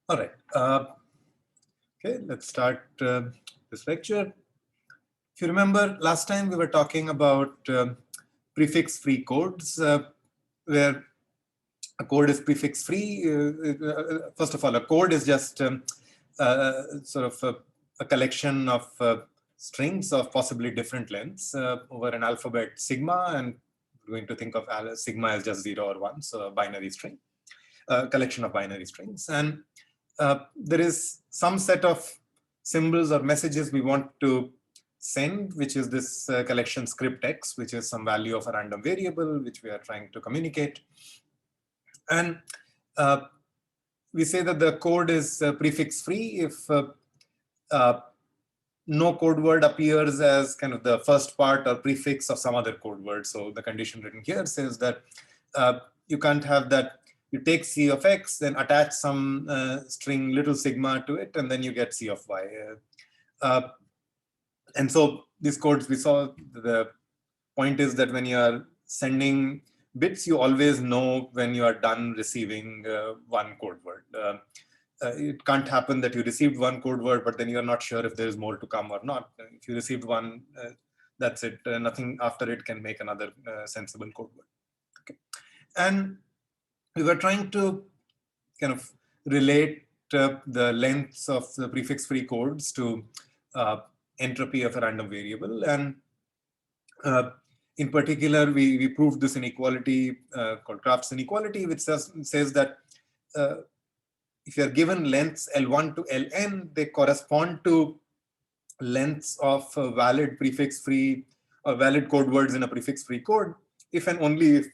All right. Okay, let's start this lecture. If you remember, last time we were talking about prefix-free codes, where a code is prefix-free. First of all, a code is just sort of a collection of strings of possibly different lengths over an alphabet sigma, and we're going to think of sigma as just 0 or 1, so a binary string, a collection of binary strings. And there is some set of symbols or messages we want to send, which is this collection script x, which is some value of a random variable, which we are trying to communicate. And we say that the code is prefix free if no code word appears as kind of the first part or prefix of some other code word. So the condition written here says that you can't have that. You take c of x, then attach some string little sigma to it, and then you get c of y. And so these codes we saw, the point is that when you are sending bits, you always know when you are done receiving one code word. It can't happen that you received one code word, but then you're not sure if there is more to come or not. If you received one, that's it. Nothing after it can make another sensible code word. Okay. And we were trying to kind of relate the lengths of the prefix-free codes to entropy of a random variable. And in particular, we proved this inequality called Kraft's inequality, which says that if you're given lengths L1 to Ln, they correspond to lengths of valid prefix-free or valid code words in a prefix-free code, if and only if,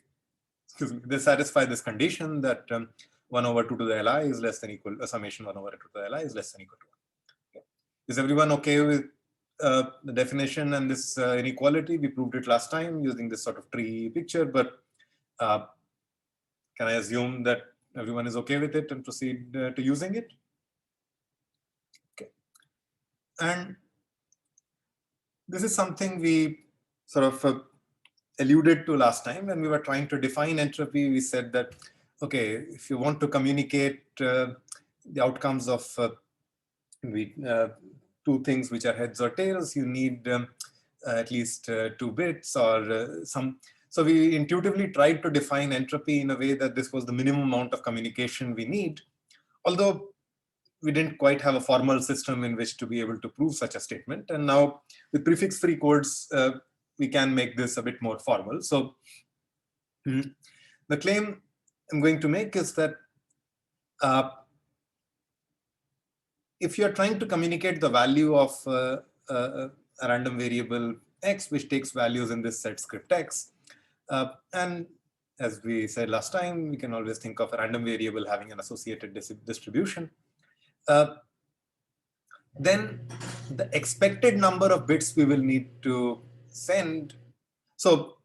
excuse me, they satisfy this condition that 1 over 2 to the Li is less than equal, summation 1 over 2 to the Li is less than equal to 1. Okay. Is everyone okay with the definition and this inequality? We proved it last time using this sort of tree picture, but can I assume that everyone is okay with it and proceed to using it? Okay. And this is something we sort of alluded to last time when we were trying to define entropy. We said that, okay, if you want to communicate the outcomes of two things which are heads or tails, you need at least 2 bits or some. So we intuitively tried to define entropy in a way that this was the minimum amount of communication we need, although we didn't quite have a formal system in which to be able to prove such a statement. And now with prefix-free codes, we can make this a bit more formal. So the claim I'm going to make is that if you're trying to communicate the value of a random variable x, which takes values in this set script x, and as we said last time, we can always think of a random variable having an associated distribution. Then the expected number of bits we will need to send. So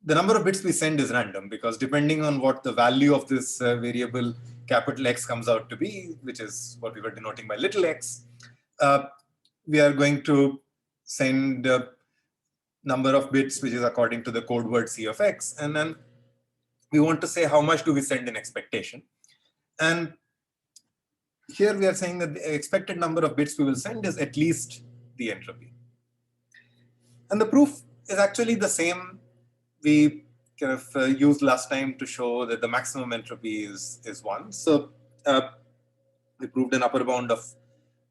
the number of bits we send is random because depending on what the value of this variable capital X comes out to be, which is what we were denoting by little x, we are going to send a number of bits which is according to the code word C of X. And then we want to say how much do we send in expectation. And here we are saying that the expected number of bits we will send is at least the entropy. And the proof is actually the same we kind of used last time to show that the maximum entropy is 1. So we proved an upper bound of,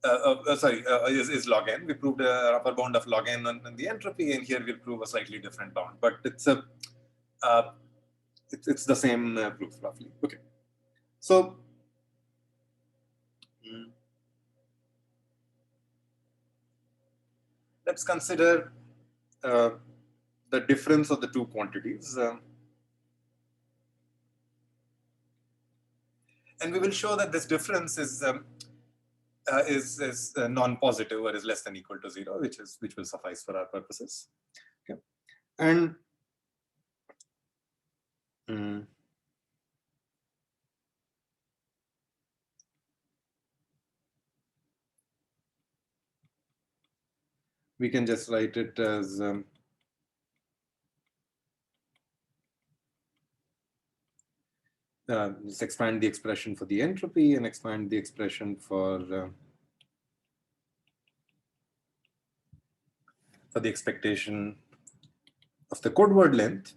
is log n. We proved an upper bound of log n on the entropy, and here we'll prove a slightly different bound. But it's it's the same proof roughly. Okay. So let's consider the difference of the two quantities. And we will show that this difference is non-positive or is less than equal to 0, which will suffice for our purposes. Okay. And we can just write it as Let's expand the expression for the entropy and expand the expression for the expectation of the code word length.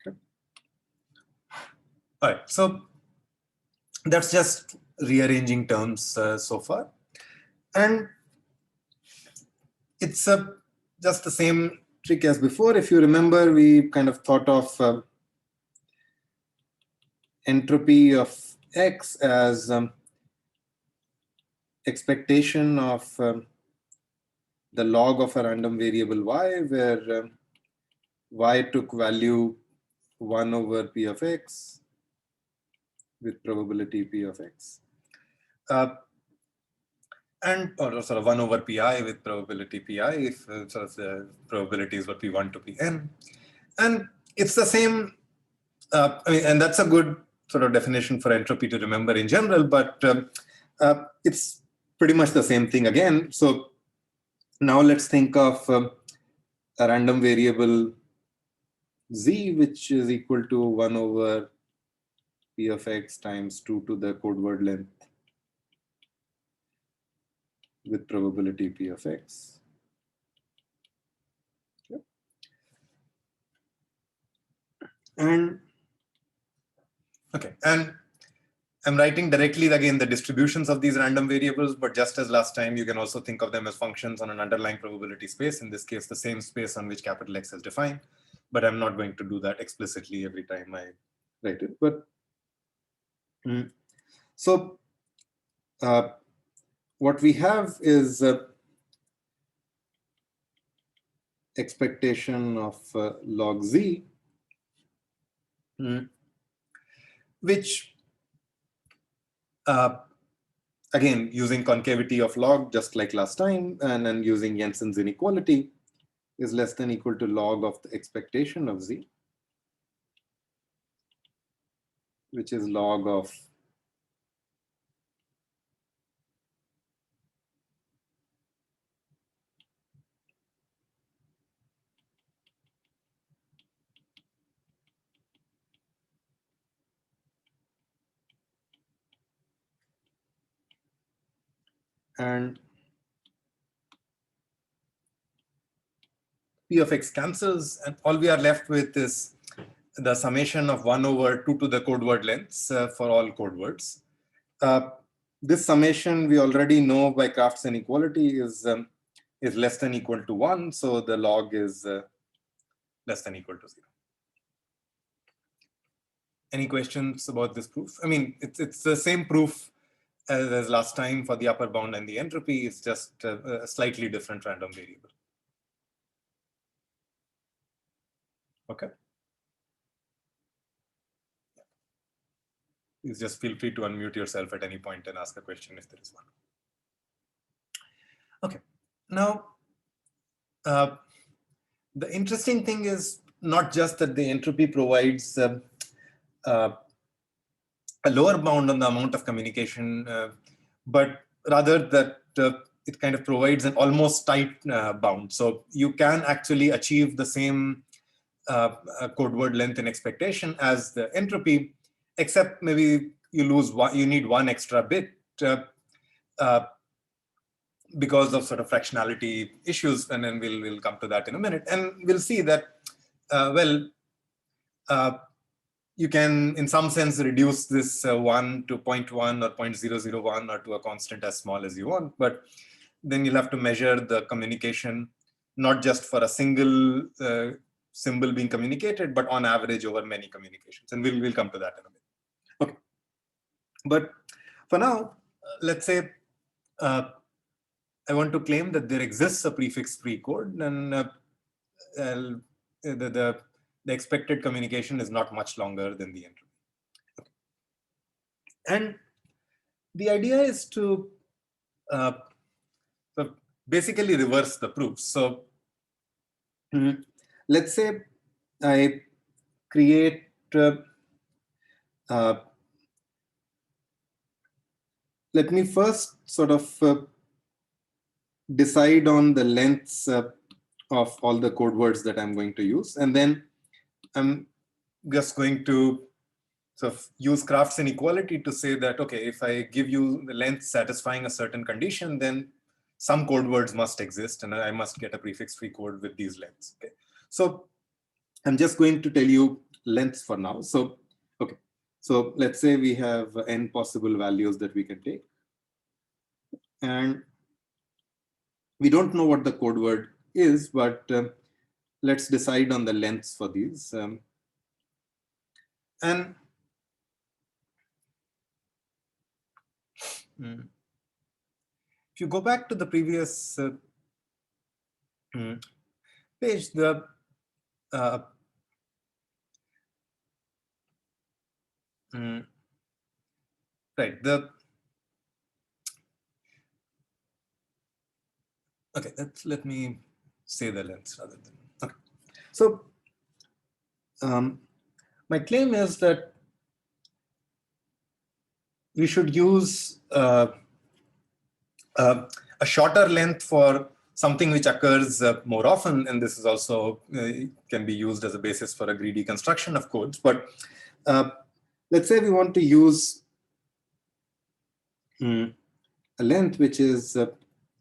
Okay. All right, so that's just rearranging terms so far. And it's just the same trick as before. If you remember, we kind of thought of entropy of x as expectation of the log of a random variable y, where y took value 1 over p of x with probability p of x. And or sort of 1 over pi with probability pi if sort of the probability is what we want to be n. And it's the same, I mean, and that's a good sort of definition for entropy to remember in general, but it's pretty much the same thing again. So now let's think of a random variable z, which is equal to 1 over p of x times 2 to the code word length with probability p of x. Okay. And okay, and I'm writing directly again the distributions of these random variables, but just as last time, you can also think of them as functions on an underlying probability space. In this case, the same space on which capital X is defined, but I'm not going to do that explicitly every time I write it. But so what we have is expectation of log z, which again, using concavity of log, just like last time, and then using Jensen's inequality, is less than equal to log of the expectation of z, which is log of and p of x cancels, and all we are left with is the summation of 1 over 2 to the code word lengths for all code words. This summation we already know by Kraft's inequality is less than equal to 1, so the log is less than equal to 0. Any questions about this proof? I mean, it's the same proof as last time for the upper bound and the entropy. It's just a slightly different random variable. Okay. Please just feel free to unmute yourself at any point and ask a question if there is one. Okay. Now, the interesting thing is not just that the entropy provides a lower bound on the amount of communication, but rather that it kind of provides an almost tight bound. So you can actually achieve the same code word length and expectation as the entropy, except maybe you lose one, you need one extra bit because of sort of fractionality issues, and then we'll come to that in a minute, and we'll see that you can, in some sense, reduce this 1 to 0.1 or 0.001 or to a constant as small as you want, but then you'll have to measure the communication not just for a single symbol being communicated, but on average over many communications, and we'll come to that in a minute. Okay, but for now, let's say I want to claim that there exists a prefix-free code, and the expected communication is not much longer than the entropy. Okay. And the idea is to basically reverse the proofs. So let's say I create let me first sort of decide on the lengths of all the code words that I'm going to use, and then I'm just going to sort of use Kraft's inequality to say that, okay, if I give you the length satisfying a certain condition, then some code words must exist, and I must get a prefix-free code with these lengths. Okay, so I'm just going to tell you lengths for now. So, okay, so let's say we have n possible values that we can take, and we don't know what the code word is, but let's decide on the lengths for these. And if you go back to the previous page, the right, okay, let me say the lengths rather than, okay. So my claim is that we should use a shorter length for something which occurs more often, and this is also can be used as a basis for a greedy construction of codes. But let's say we want to use a length which is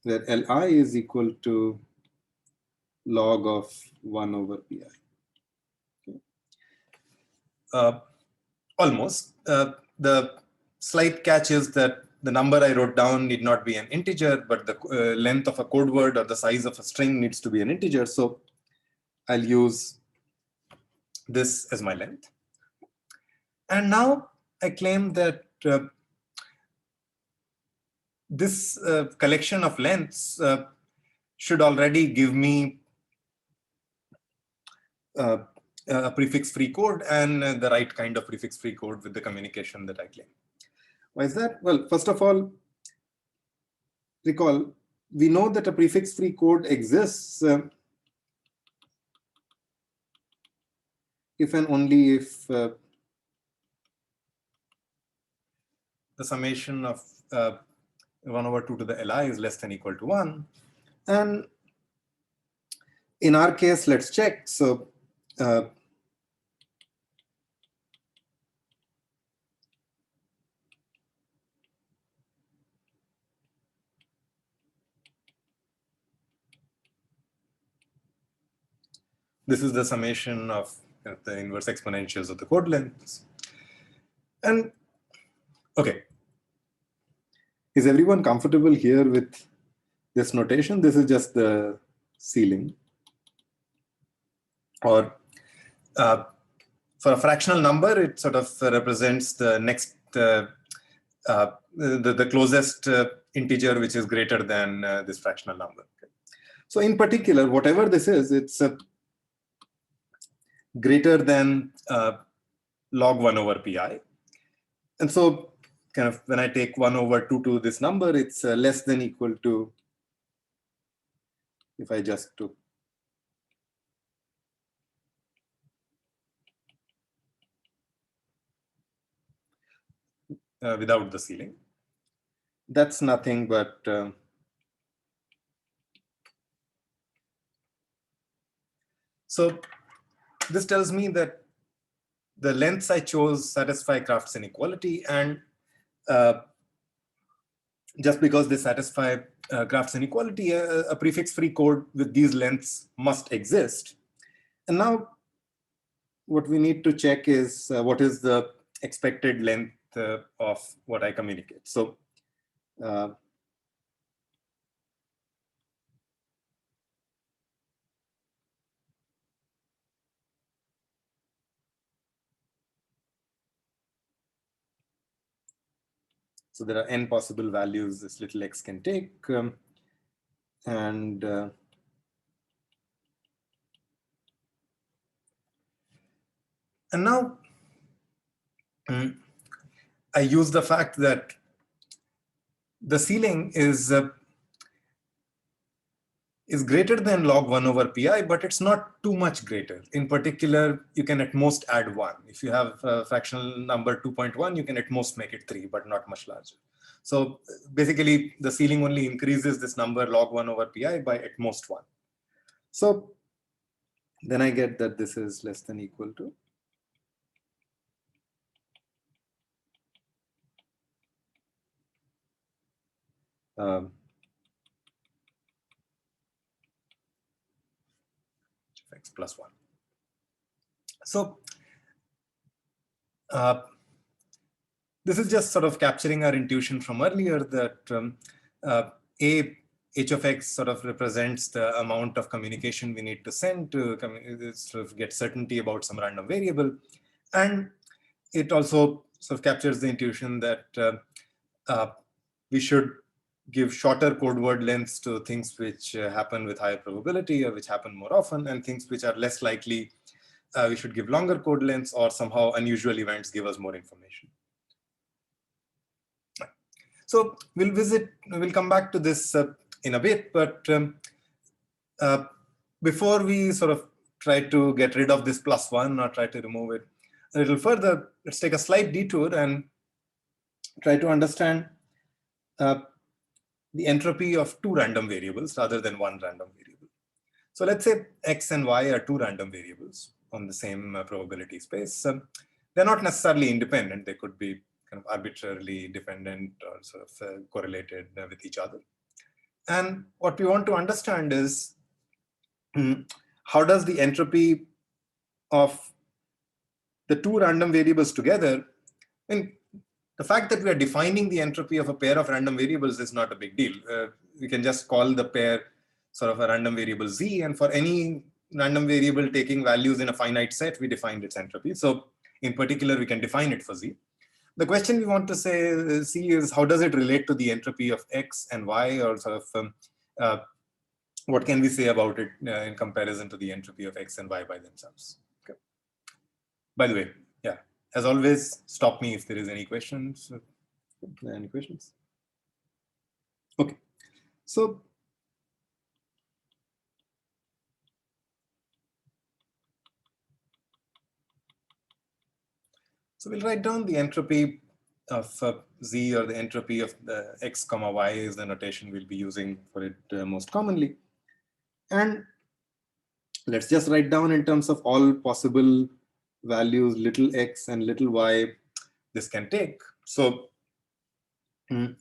where Li is equal to log of 1 over pi. Okay. Almost. The slight catch is that the number I wrote down need not be an integer, but the length of a code word or the size of a string needs to be an integer. So I'll use this as my length. And now I claim that this collection of lengths should already give me a prefix-free code and the right kind of prefix-free code with the communication that I claim. Why is that? Well, first of all, recall, we know that a prefix-free code exists if and only if the summation of 1 over 2 to the Li is less than equal to 1. And in our case, let's check. So this is the summation of the inverse exponentials of the code lengths. And okay, is everyone comfortable here with this notation? This is just the ceiling. Or for a fractional number, it sort of represents the next, the closest integer which is greater than this fractional number. Okay. So in particular, whatever this is, it's greater than log 1 over pi. And so kind of when I take 1 over 2 to this number, it's less than equal to, if I just took without the ceiling. That's nothing but so this tells me that the lengths I chose satisfy Kraft's inequality, and just because they satisfy Kraft's inequality, a prefix-free code with these lengths must exist. And now what we need to check is what is the expected length of what I communicate. So so there are n possible values this little x can take. And now I use the fact that the ceiling is is greater than log 1 over pi, but it's not too much greater. In particular, you can at most add 1. If you have a fractional number 2.1, you can at most make it 3, but not much larger. So basically, the ceiling only increases this number log 1 over pi by at most 1. So then I get that this is less than equal to x plus 1. So this is just sort of capturing our intuition from earlier that a h of x sort of represents the amount of communication we need to send to sort of get certainty about some random variable. And it also sort of captures the intuition that we should give shorter code word lengths to things which happen with higher probability or which happen more often, and things which are less likely, we should give longer code lengths, or somehow unusual events give us more information. So we'll come back to this in a bit, but before we sort of try to get rid of this plus 1 or try to remove it a little further, let's take a slight detour and try to understand the entropy of 2 random variables rather than 1 random variable. So let's say x and y are 2 random variables on the same probability space. They're not necessarily independent. They could be kind of arbitrarily dependent or sort of correlated with each other. And what we want to understand is how does the entropy of the 2 random variables together, and the fact that we are defining the entropy of a pair of random variables is not a big deal. We can just call the pair sort of a random variable z, and for any random variable taking values in a finite set, we define its entropy. So in particular, we can define it for z. The question we want to see is how does it relate to the entropy of x and y, or sort of what can we say about it in comparison to the entropy of x and y by themselves? Okay. By the way, yeah, as always, stop me if there is any questions. Any questions? Okay, so we'll write down the entropy of z, or the entropy of the x comma y is the notation we'll be using for it most commonly. And let's just write down in terms of all possible values, little x and little y, this can take. So the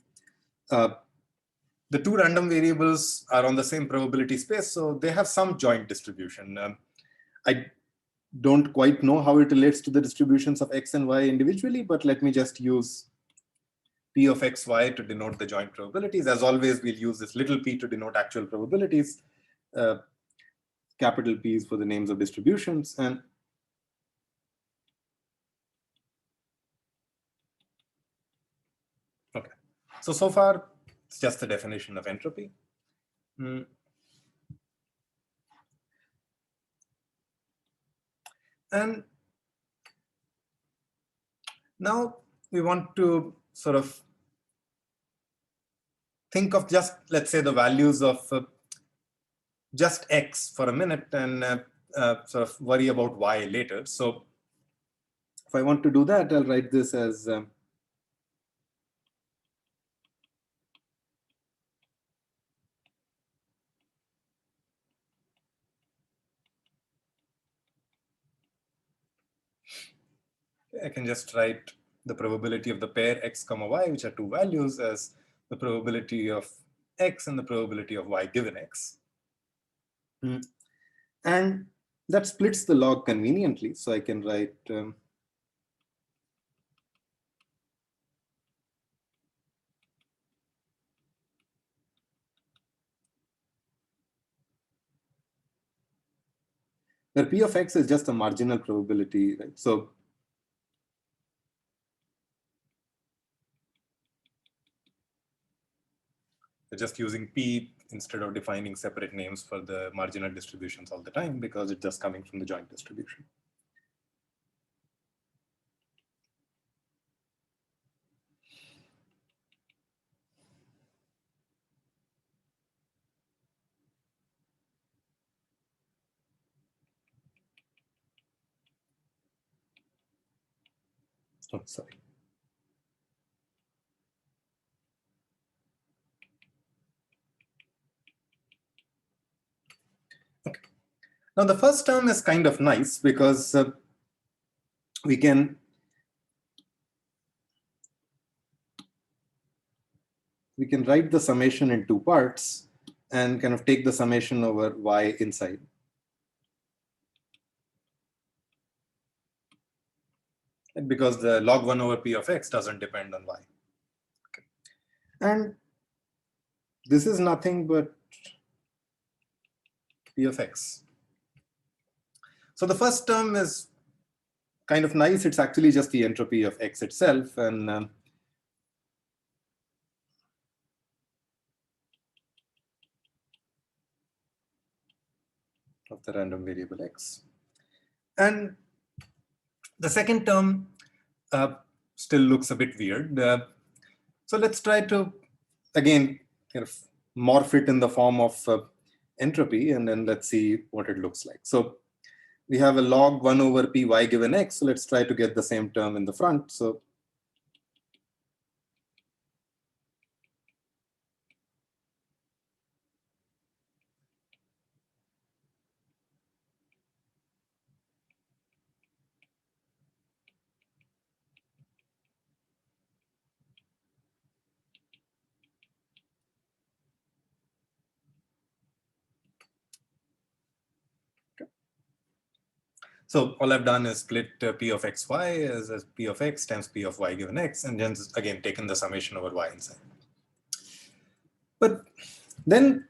2 random variables are on the same probability space, so they have some joint distribution. I don't quite know how it relates to the distributions of x and y individually, but let me just use p of x, y to denote the joint probabilities. As always, we'll use this little p to denote actual probabilities. Capital P's for the names of distributions. And okay, so far it's just the definition of entropy. And now we want to sort of think of just, let's say, the values of just x for a minute, and sort of worry about y later. So if I want to do that, I'll write this as I can just write the probability of the pair x comma y, which are 2 values, as the probability of x and the probability of y given x. And that splits the log conveniently. So I can write where p of x is just a marginal probability, right? So just using p instead of defining separate names for the marginal distributions all the time, because it's just coming from the joint distribution. Oh, sorry. Okay. Now the first term is kind of nice because we can write the summation in two parts and kind of take the summation over y inside. And because the log 1 over p of x doesn't depend on y. Okay. And this is nothing but p of x. So the first term is kind of nice. It's actually just the entropy of x itself. And of the random variable x. And the second term still looks a bit weird. So let's try to, again, kind of morph it in the form of entropy, and then let's see what it looks like. So we have a log 1 over p y given x. So let's try to get the same term in the front. So so all I've done is split p of xy as p of x times p of y given x, and then again taken the summation over y inside. But then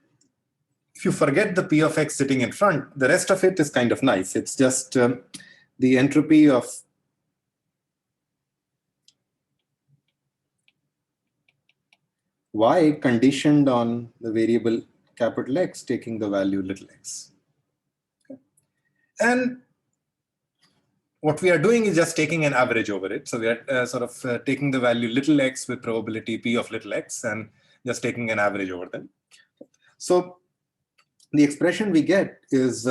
if you forget the p of x sitting in front, the rest of it is kind of nice. It's just the entropy of y conditioned on the variable capital X taking the value little x. Okay. And what we are doing is just taking an average over it. So we are sort of taking the value little x with probability p of little x and just taking an average over them. So the expression we get is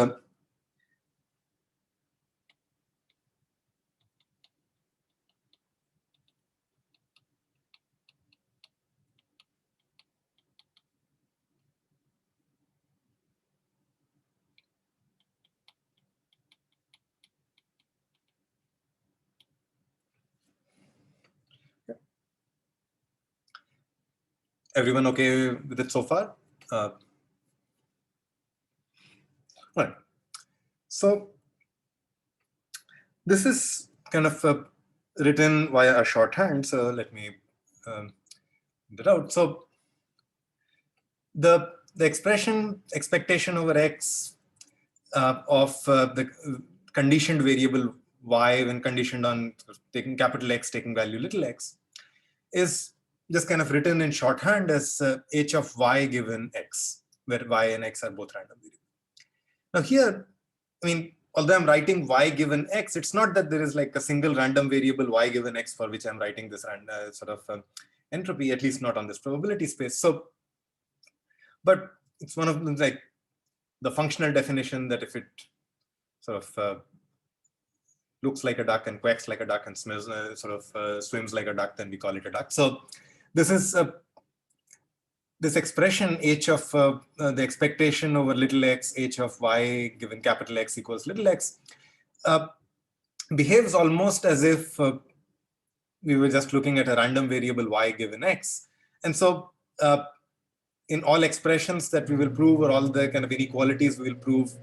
everyone okay with it so far? Right. So this is kind of written via a shorthand. So let me get it out. So the expression expectation over x of the conditioned variable y when conditioned on taking capital X, taking value little x, is just kind of written in shorthand as h of y given x, where y and x are both random variables. Now here, I mean, although I'm writing y given x, it's not that there is like a single random variable y given x for which I'm writing this sort of entropy, at least not on this probability space. So, but it's one of them, like the functional definition that if it sort of looks like a duck and quacks like a duck and smells, swims like a duck, then we call it a duck. So this is this expression h of the expectation over little x, h of y given capital X equals little x, behaves almost as if we were just looking at a random variable y given x. And so in all expressions that we will prove, or all the kind of inequalities we will prove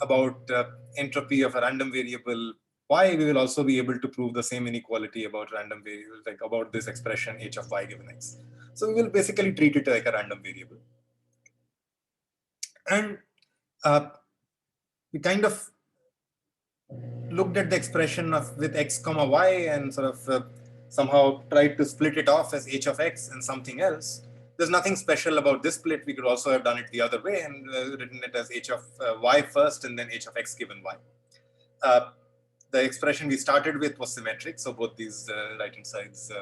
about entropy of a random variable y, we will also be able to prove the same inequality about random variables, like about this expression h of y given x. So we will basically treat it like a random variable. And we kind of looked at the expression of with x comma y and sort of somehow tried to split it off as h of x and something else. There's nothing special about this split. We could also have done it the other way and written it as h of y first and then h of x given y. The expression we started with was symmetric, so both these right-hand sides.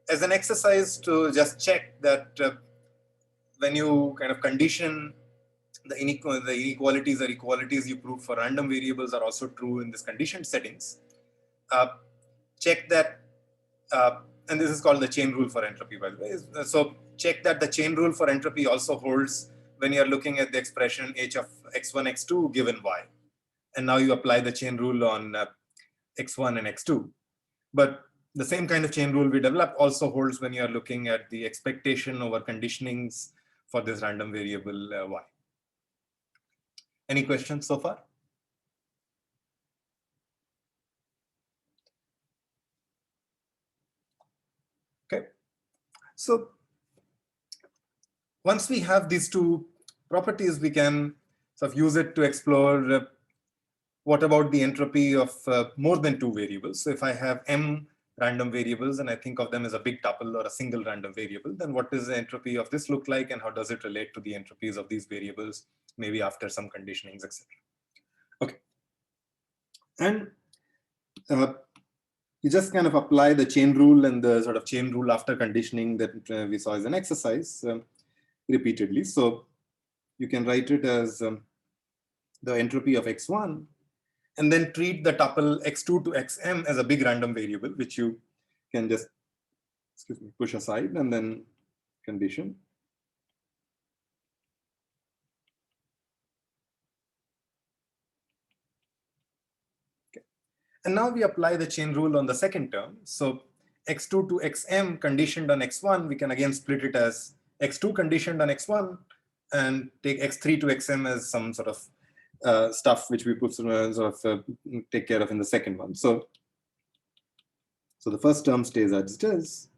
As an exercise to just check that when you kind of condition the inequalities or equalities you prove for random variables are also true in this conditioned settings. check that, and this is called the chain rule for entropy, by the way. So check that the chain rule for entropy also holds when you're looking at the expression h of x1, x2 given y. And now you apply the chain rule on x1 and x2. But the same kind of chain rule we develop also holds when you're looking at the expectation over conditionings for this random variable y. Any questions so far? Okay. So once we have these two properties, we can sort of use it to explore what about the entropy of more than two variables. So if I have m random variables and I think of them as a big tuple or a single random variable, then what does the entropy of this look like, and how does it relate to the entropies of these variables, maybe after some conditionings, etc. Okay. And you just kind of apply the chain rule and the sort of chain rule after conditioning that we saw as an exercise repeatedly. So you can write it as the entropy of x1, and then treat the tuple x2 to xm as a big random variable, which you can just push aside and then condition. Okay. And now we apply the chain rule on the second term. So x2 to xm conditioned on x1, we can again split it as x2 conditioned on x1 and take x3 to xm as some sort of stuff which we put take care of in the second one. So the first term stays as it is.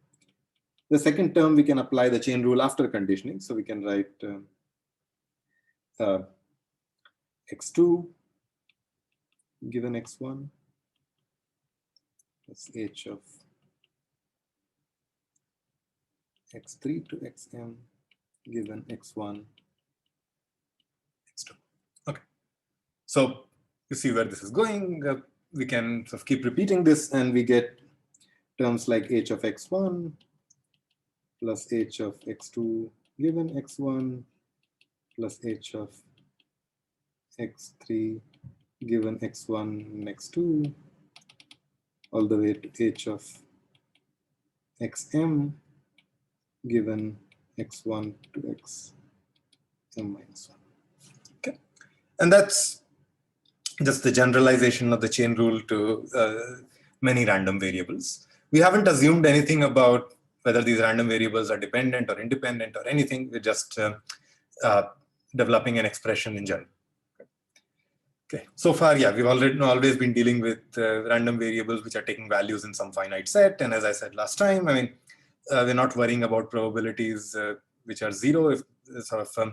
The second term, we can apply the chain rule after conditioning. So we can write x2 given x1 plus h of x3 to xm given x1, x2. Okay. So you see where this is going. We can sort of keep repeating this, and we get terms like h of x1 plus h of x2 given x1 plus h of x3 given x1 and x2 all the way to h of xm given x1 to xm minus 1. Okay, and that's just the generalization of the chain rule to many random variables. We haven't assumed anything about whether these random variables are dependent or independent or anything. We're just developing an expression in general. Okay, so far, yeah, we've always been dealing with random variables which are taking values in some finite set. And as I said last time, I mean, we're not worrying about probabilities which are zero if sort of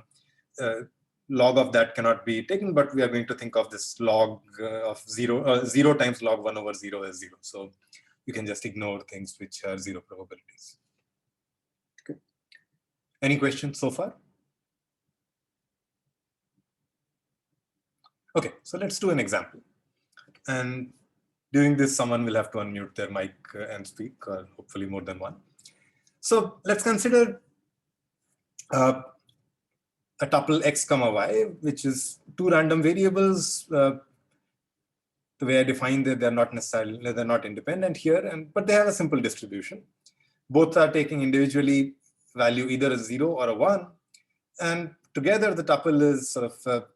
log of that cannot be taken, but we are going to think of this log of 0 times log 1 over 0 as 0. So you can just ignore things which are zero probabilities. Okay. Any questions so far? Okay, so let's do an example. And during this, someone will have to unmute their mic and speak, or hopefully more than one. So let's consider a tuple x comma y, which is two random variables. The way I define that they're not independent here, but they have a simple distribution. Both are taking individually value either a 0 or a 1, and together the tuple is sort of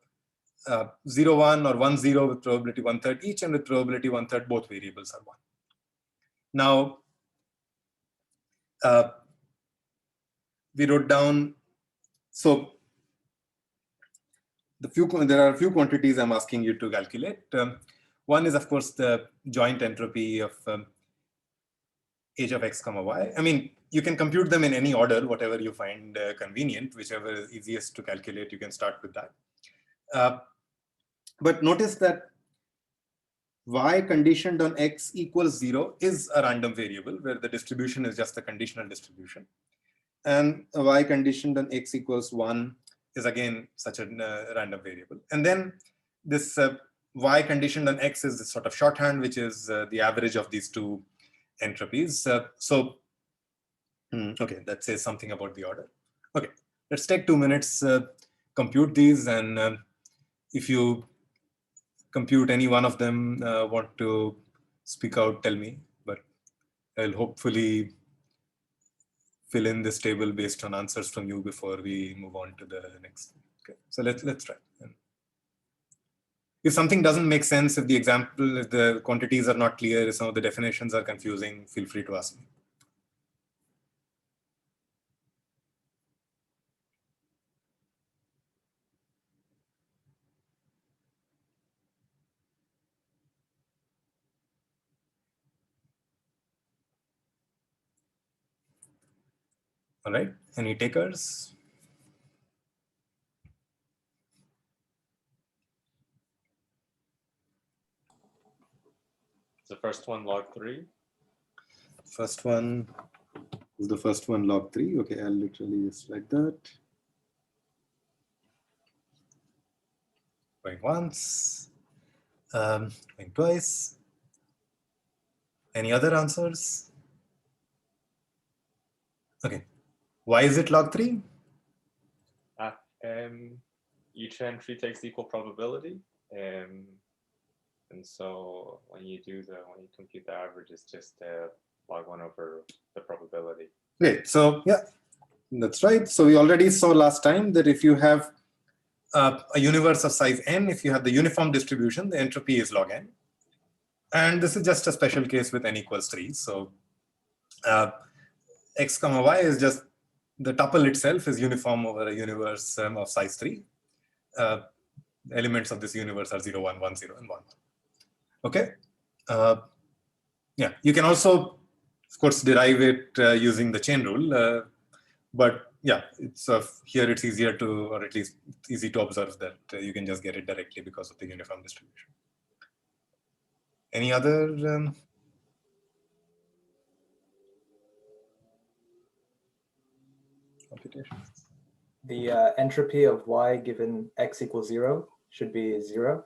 0, 1 or 1, 0 with probability 1/3 each, and with probability 1/3 both variables are 1. Now, we wrote down, so there are a few quantities I'm asking you to calculate. One is, of course, the joint entropy of h of x comma y. I mean, you can compute them in any order, whatever you find convenient, whichever is easiest to calculate, you can start with that. But notice that y conditioned on x equals 0 is a random variable where the distribution is just a conditional distribution. And y conditioned on x equals 1 is again such a random variable. And then this y conditioned on x is this sort of shorthand, which is the average of these two entropies. Okay, that says something about the order. Okay, let's take 2 minutes, compute these, and if you compute any one of them, want to speak out, tell me. But I'll hopefully fill in this table based on answers from you before we move on to the next. Okay, so let's try. If something doesn't make sense, if the quantities are not clear, if some of the definitions are confusing, feel free to ask me. All right, any takers? The first one, log3. First one is the first one, log3. Okay, I'll literally just write that. Going once, going twice. Any other answers? Okay, why is it log3? Each entry takes equal probability. And so when you compute the average, it's just log1 over the probability. Great. So yeah, that's right. So we already saw last time that if you have a universe of size n, if you have the uniform distribution, the entropy is log n. And this is just a special case with n equals 3. So x comma y is just the tuple itself is uniform over a universe of size 3. Elements of this universe are 0, 1, 1, 0, and 1. Okay. Yeah, you can also, of course, derive it using the chain rule. But yeah, it's here it's easier to, or at least easy to observe that you can just get it directly because of the uniform distribution. Any other computations? The entropy of y given x equals 0 should be 0.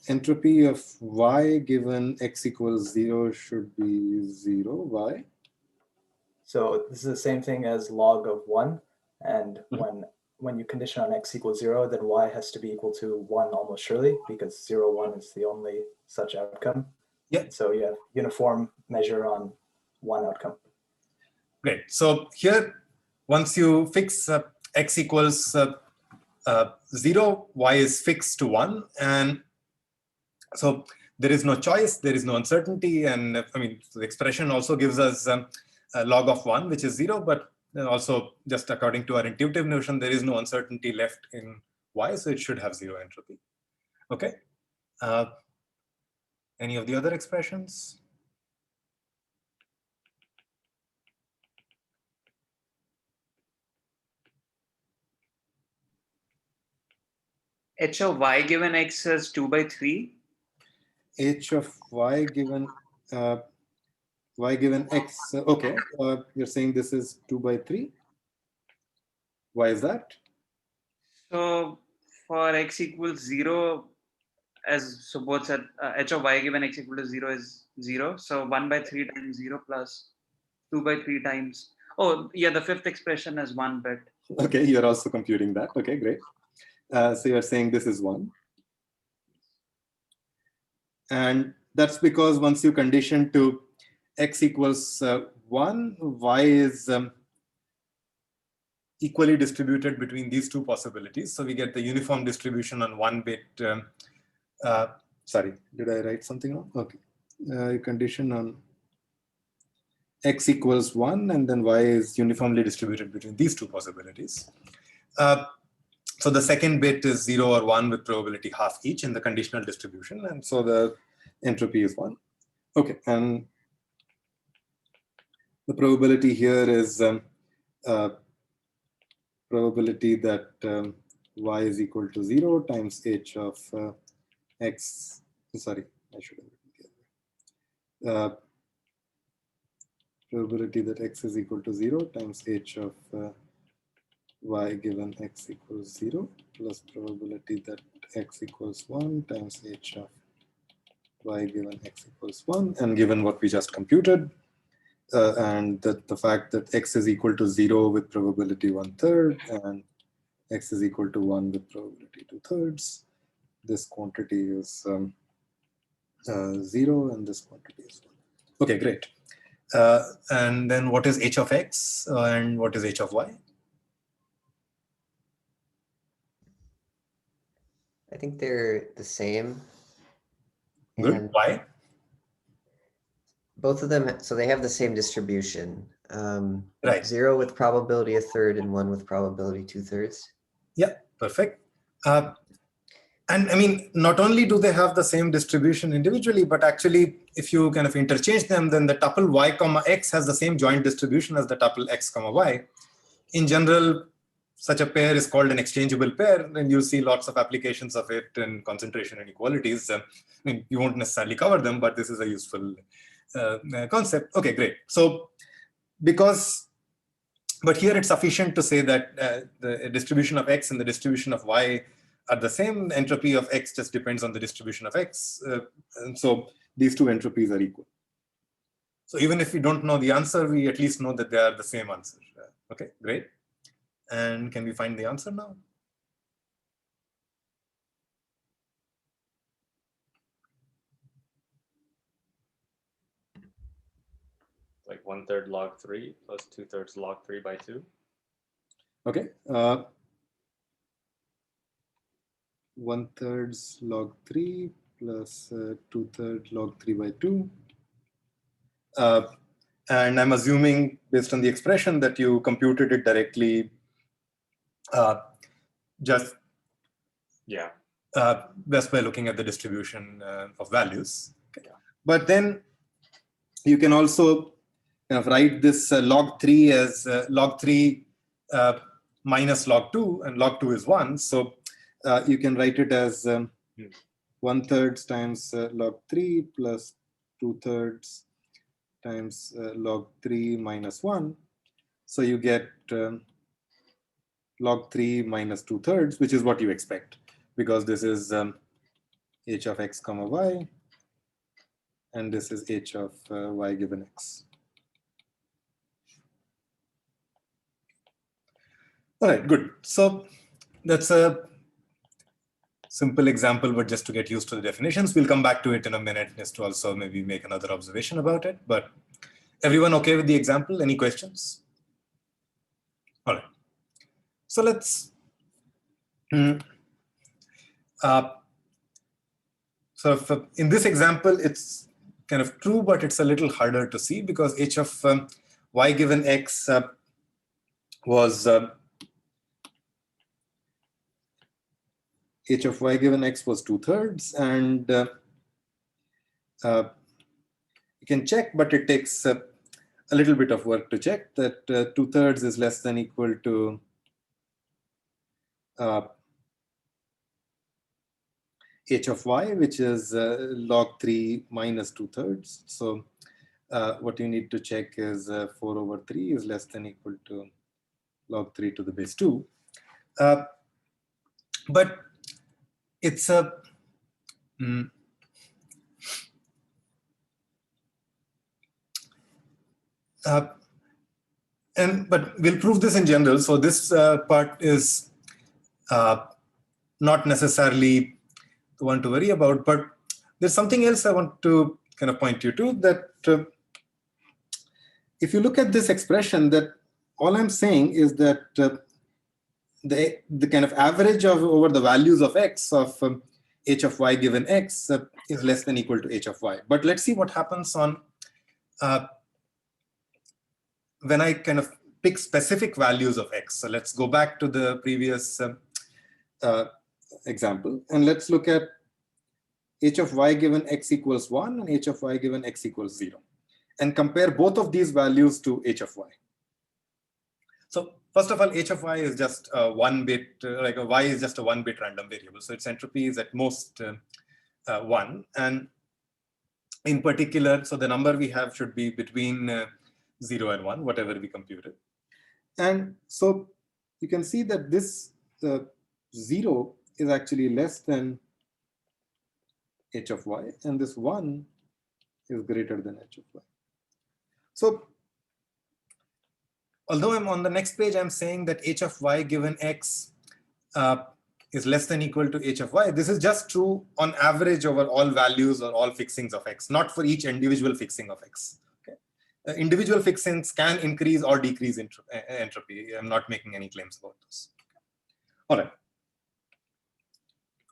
Entropy of y given x equals 0 should be 0. Why? So this is the same thing as log of 1. And when you condition on x equals 0, then y has to be equal to 1 almost surely, because 0, 1 is the only such outcome. Yeah. So you have uniform measure on one outcome. Great. So here, once you fix x equals 0, y is fixed to 1. And so there is no choice, there is no uncertainty. And I mean, the expression also gives us a log of 1, which is 0. But also, just according to our intuitive notion, there is no uncertainty left in y. So it should have 0 entropy. Okay. Any of the other expressions? H of y given x is 2 by 3. H of y given x. Okay, you're saying this is 2 by 3. Why is that? So for x equals 0, so both said h of y given x equal to 0 is 0. So 1 by 3 times 0 plus 2 by 3 times. Oh, yeah, the fifth expression is 1 bit. Okay, you're also computing that. Okay, great. So you're saying this is 1. And that's because once you condition to x equals 1, y is equally distributed between these two possibilities. So we get the uniform distribution on 1 bit. Sorry, did I write something wrong? Okay. Condition on x equals 1, and then y is uniformly distributed between these two possibilities. So the second bit is 0 or 1 with probability half each in the conditional distribution. And so the entropy is 1. Okay, and the probability here is probability that y is equal to 0 times h of x. Sorry, I should have written it. Probability that x is equal to 0 times h of y given x equals 0 plus probability that x equals 1 times h of y given x equals 1, and given what we just computed, and that the fact that x is equal to 0 with probability 1/3 and x is equal to 1 with probability 2/3, this quantity is 0 and this quantity is 1. Okay, great. And then what is h of x and what is h of y? I think they're the same. Good. And Why? both of them, so they have the same distribution. Right. 0 with probability 1/3 and 1 with probability 2/3. Yeah, perfect. And I mean, not only do they have the same distribution individually, but actually, if you kind of interchange them, then the tuple y comma x has the same joint distribution as the tuple x comma y. In general, such a pair is called an exchangeable pair, and you see lots of applications of it in concentration inequalities. I mean, you won't necessarily cover them, but this is a useful concept. Okay, great. So but here it's sufficient to say that the distribution of x and the distribution of y are the same. Entropy of x just depends on the distribution of x. And so these two entropies are equal. So even if we don't know the answer, we at least know that they are the same answer. Okay, great. And can we find the answer now? Like 1/3 log 3 plus 2/3 log 3 by 2. Okay. 1/3 log 3 plus 2/3 log 3 by 2. And I'm assuming, based on the expression, that you computed it directly just by looking at the distribution of values. Okay. Yeah. But then you can also kind of write this log 3 as log 3 minus log 2, and log 2 is 1. So you can write it as 1/3 times log 3 plus 2/3 times log 3 minus 1. So you get log 3 minus 2/3, which is what you expect, because this is h of x comma y, and this is h of y given x. All right, good. So that's a simple example, but just to get used to the definitions. We'll come back to it in a minute, just to also maybe make another observation about it. But everyone okay with the example? Any questions? All right. So let's so in this example, it's kind of true, but it's a little harder to see because h of y given x was h of y given x was 2/3, and you can check, but it takes a little bit of work to check that 2/3 is less than equal to h of y, which is log 3 minus 2/3. So what you need to check is 4/3 is less than equal to log 3 to the base 2. But it's a but we'll prove this in general. So this part is not necessarily the one to worry about, but there's something else I want to kind of point you to, that if you look at this expression, that all I'm saying is that the kind of average of over the values of x of h of y given x is less than equal to h of y. But let's see what happens on when I kind of pick specific values of x. So let's go back to the previous example, and let's look at h of y given x equals 1 and h of y given x equals 0, and compare both of these values to h of y. So first of all, h of y is just a 1-bit, like a y is just a 1-bit random variable. So its entropy is at most 1. And in particular, so the number we have should be between 0 and 1, whatever we computed. And so you can see that this 0 is actually less than h of y, and this 1 is greater than h of y. So although I'm on the next page, I'm saying that h of y given x is less than equal to h of y. This is just true on average over all values or all fixings of x, not for each individual fixing of x. Okay. individual fixings can increase or decrease entropy. I'm not making any claims about this. All right.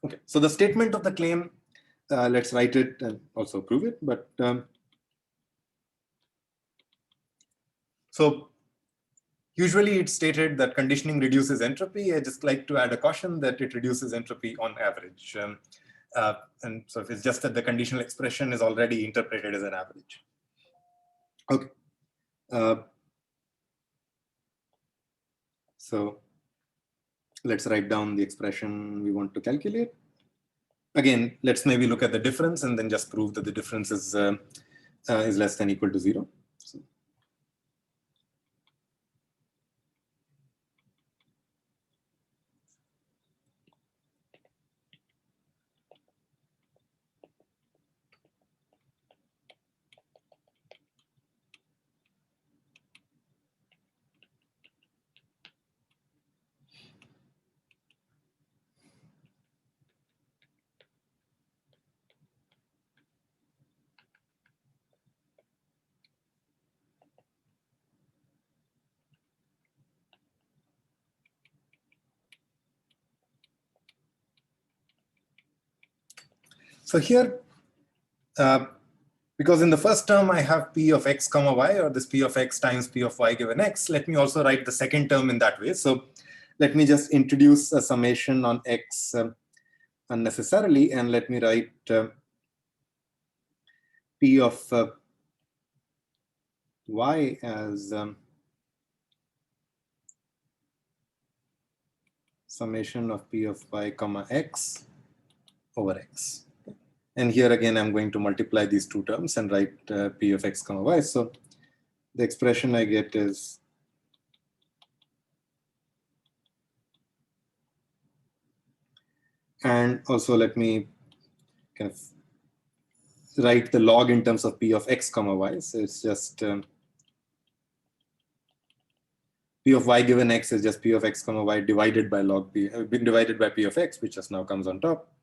Okay, so the statement of the claim, let's write it and also prove it. But so usually it's stated that conditioning reduces entropy. I just like to add a caution that it reduces entropy on average. And so if it's just that the conditional expression is already interpreted as an average. Okay. So let's write down the expression we want to calculate. Again, let's maybe look at the difference and then just prove that the difference is less than or equal to 0. So here, because in the first term I have p of x comma y, or this p of x times p of y given x, let me also write the second term in that way. So let me just introduce a summation on x unnecessarily, and let me write p of y as summation of p of y comma x over x. And here again, I'm going to multiply these two terms and write p of x comma y. So the expression I get is and also let me kind of write the log in terms of p of x comma y. So it's just p of y given x is just p of x comma y divided by log p, divided by p of x, which just now comes on top.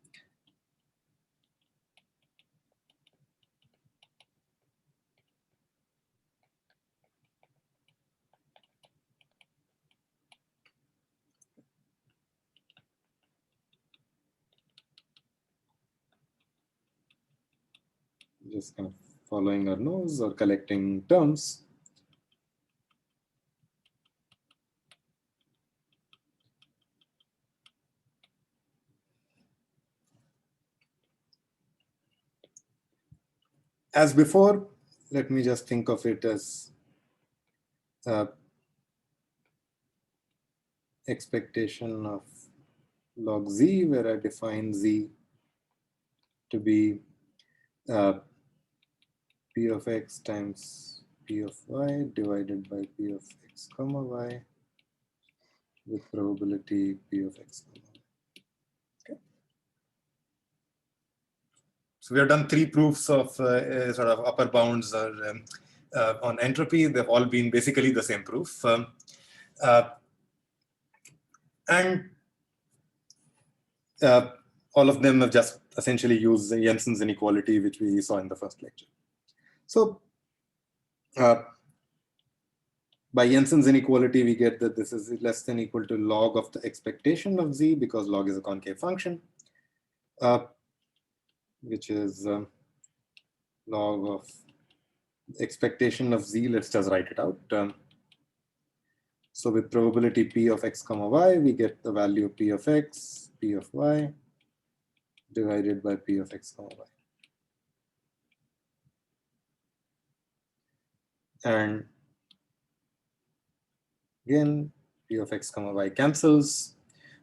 Just kind of following our nose or collecting terms. As before, let me just think of it as expectation of log z, where I define z to be p of x times p of y divided by p of x comma y with probability p of x comma y. Okay. So we have done 3 proofs of sort of upper bounds or on entropy. They've all been basically the same proof. And all of them have just essentially used Jensen's inequality, which we saw in the first lecture. So by Jensen's inequality, we get that this is less than or equal to log of the expectation of z, because log is a concave function, which is log of expectation of z. Let's just write it out. So with probability p of x comma y, we get the value p of x, p of y, divided by p of x comma y. And again, p of x comma y cancels.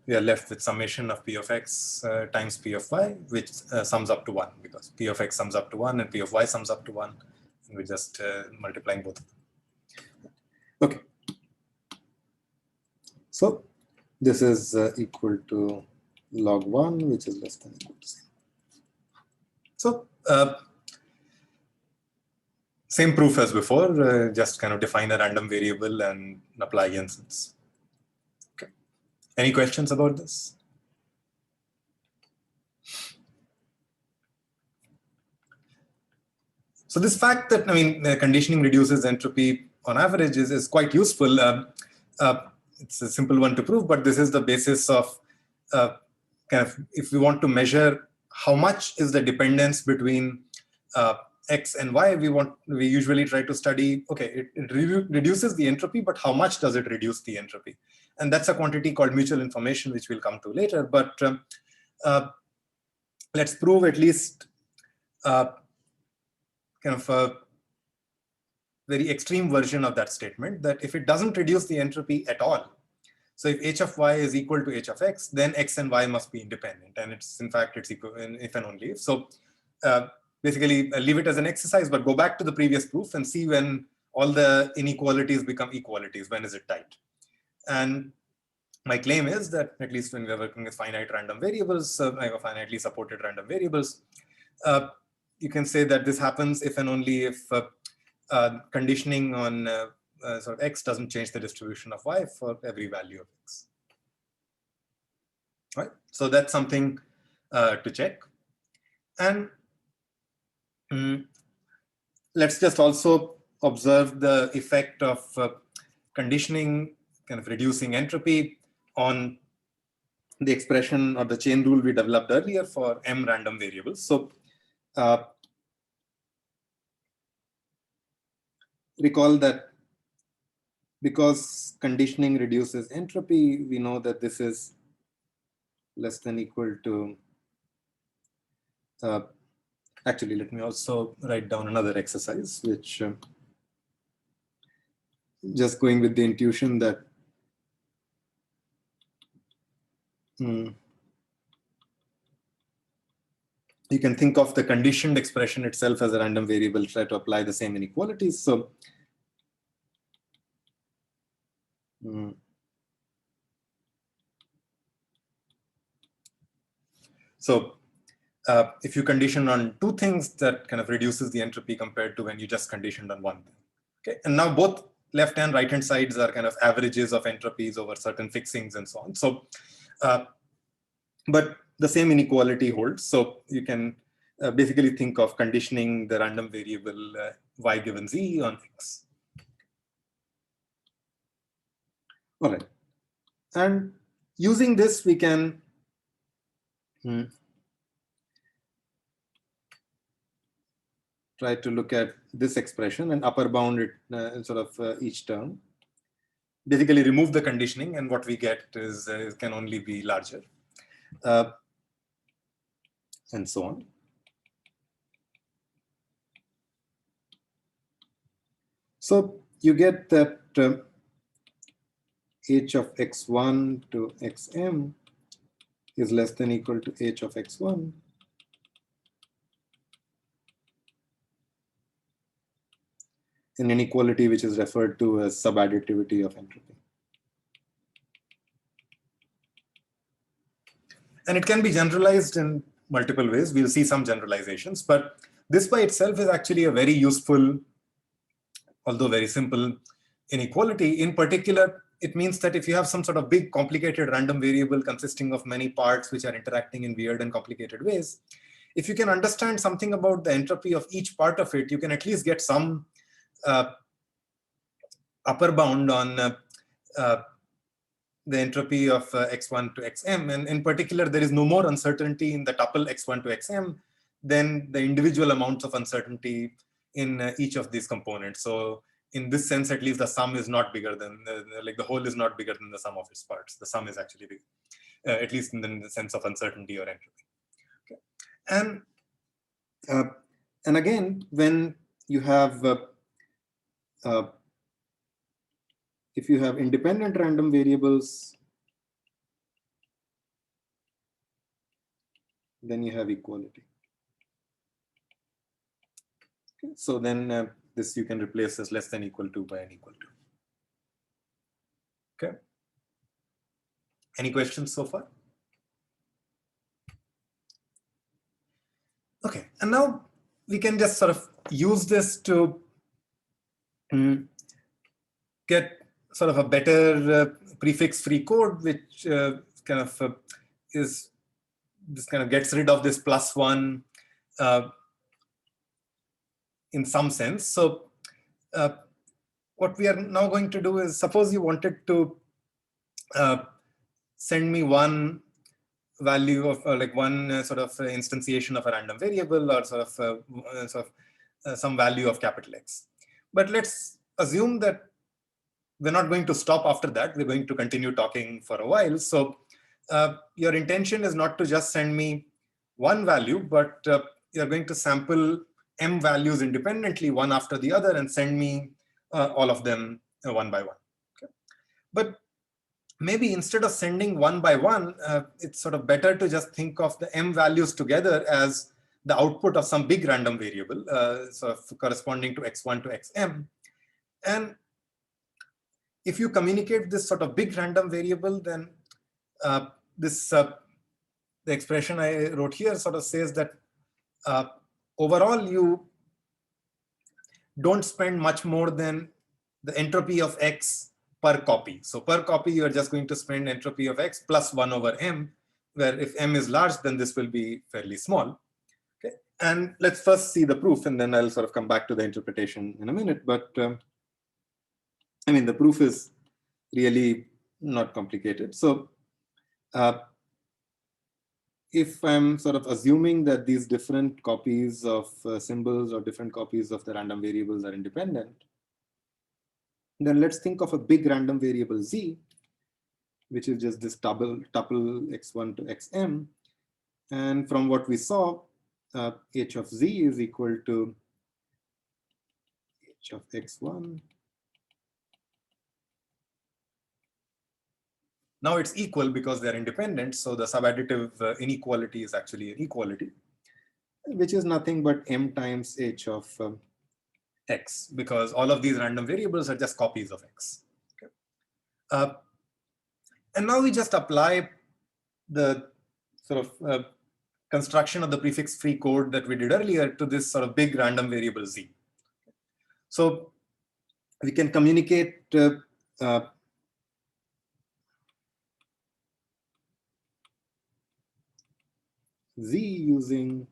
We are left with summation of p of x times p of y, which sums up to 1, because p of x sums up to 1 and p of y sums up to 1. And we're just multiplying both of them. Okay. So this is equal to log 1, which is less than or equal to 0. So same proof as before, just kind of define a random variable and apply Jensen's. Okay. Any questions about this? So this fact that, I mean, conditioning reduces entropy on average is quite useful. It's a simple one to prove, but this is the basis of kind of, if we want to measure how much is the dependence between X and Y, we usually try to study, okay, it reduces the entropy, but how much does it reduce the entropy? And that's a quantity called mutual information, which we'll come to later. But let's prove at least kind of a very extreme version of that statement, that if it doesn't reduce the entropy at all, so if h of y is equal to h of x, then x and y must be independent. And it's, in fact, it's equal if and only if. So basically, leave it as an exercise, but go back to the previous proof and see when all the inequalities become equalities. When is it tight? And my claim is that, at least when we're working with finite random variables, finitely supported random variables, you can say that this happens if and only if conditioning on sort of x doesn't change the distribution of y for every value of x. Right? So that's something to check. And let's just also observe the effect of conditioning, kind of reducing entropy, on the expression or the chain rule we developed earlier for m random variables. So recall that because conditioning reduces entropy, we know that this is less than equal to, actually, let me also write down another exercise, which just going with the intuition that you can think of the conditioned expression itself as a random variable, try to apply the same inequalities. So if you condition on two things, that kind of reduces the entropy compared to when you just conditioned on one thing. Okay, and now both left and right hand sides are kind of averages of entropies over certain fixings and so on. So, but the same inequality holds. So you can basically think of conditioning the random variable y given z on x. All right, and using this, we can try to look at this expression and upper bound it in sort of each term. Basically remove the conditioning, and what we get is can only be larger, and so on. So you get that h of x1 to xm is less than equal to h of x1 an inequality which is referred to as subadditivity of entropy. And it can be generalized in multiple ways. We'll see some generalizations, but this by itself is actually a very useful, although very simple, inequality. In particular, it means that if you have some sort of big complicated random variable consisting of many parts which are interacting in weird and complicated ways, if you can understand something about the entropy of each part of it, you can at least get some upper bound on the entropy of x1 to xm. And in particular, there is no more uncertainty in the tuple x1 to xm than the individual amounts of uncertainty in each of these components. So in this sense, at least, the sum is not bigger than, like the whole is not bigger than the sum of its parts. The sum is actually big, at least in the sense of uncertainty or entropy. Okay. And again, when you have if you have independent random variables, then you have equality. Okay. So then this you can replace as less than equal to by n equal to. Okay. Any questions so far? Okay, and now we can just sort of use this to get sort of a better prefix-free code, which kind of is this kind of gets rid of this +1 in some sense. So what we are now going to do is, suppose you wanted to send me one value of like one sort of instantiation of a random variable, or sort of some value of capital X. But let's assume that we're not going to stop after that. We're going to continue talking for a while. So your intention is not to just send me one value, but you're going to sample m values independently, one after the other, and send me all of them one by one. Okay. But maybe instead of sending one by one, it's sort of better to just think of the m values together as the output of some big random variable, sort of corresponding to x1 to xm. And if you communicate this sort of big random variable, then the expression I wrote here sort of says that overall you don't spend much more than the entropy of x per copy. So per copy, you are just going to spend entropy of x plus 1 over m, where if m is large, then this will be fairly small. Okay. And let's first see the proof, and then I'll sort of come back to the interpretation in a minute. But I mean, the proof is really not complicated. So if I'm sort of assuming that these different copies of symbols or different copies of the random variables are independent, then let's think of a big random variable z, which is just this tuple x1 to xm. And from what we saw, h of z is equal to h of x1. Now it's equal because they're independent. So the subadditive inequality is actually an equality, which is nothing but m times h of x, because all of these random variables are just copies of x. Okay. And now we just apply the sort of construction of the prefix-free code that we did earlier to this sort of big random variable z. So we can communicate z using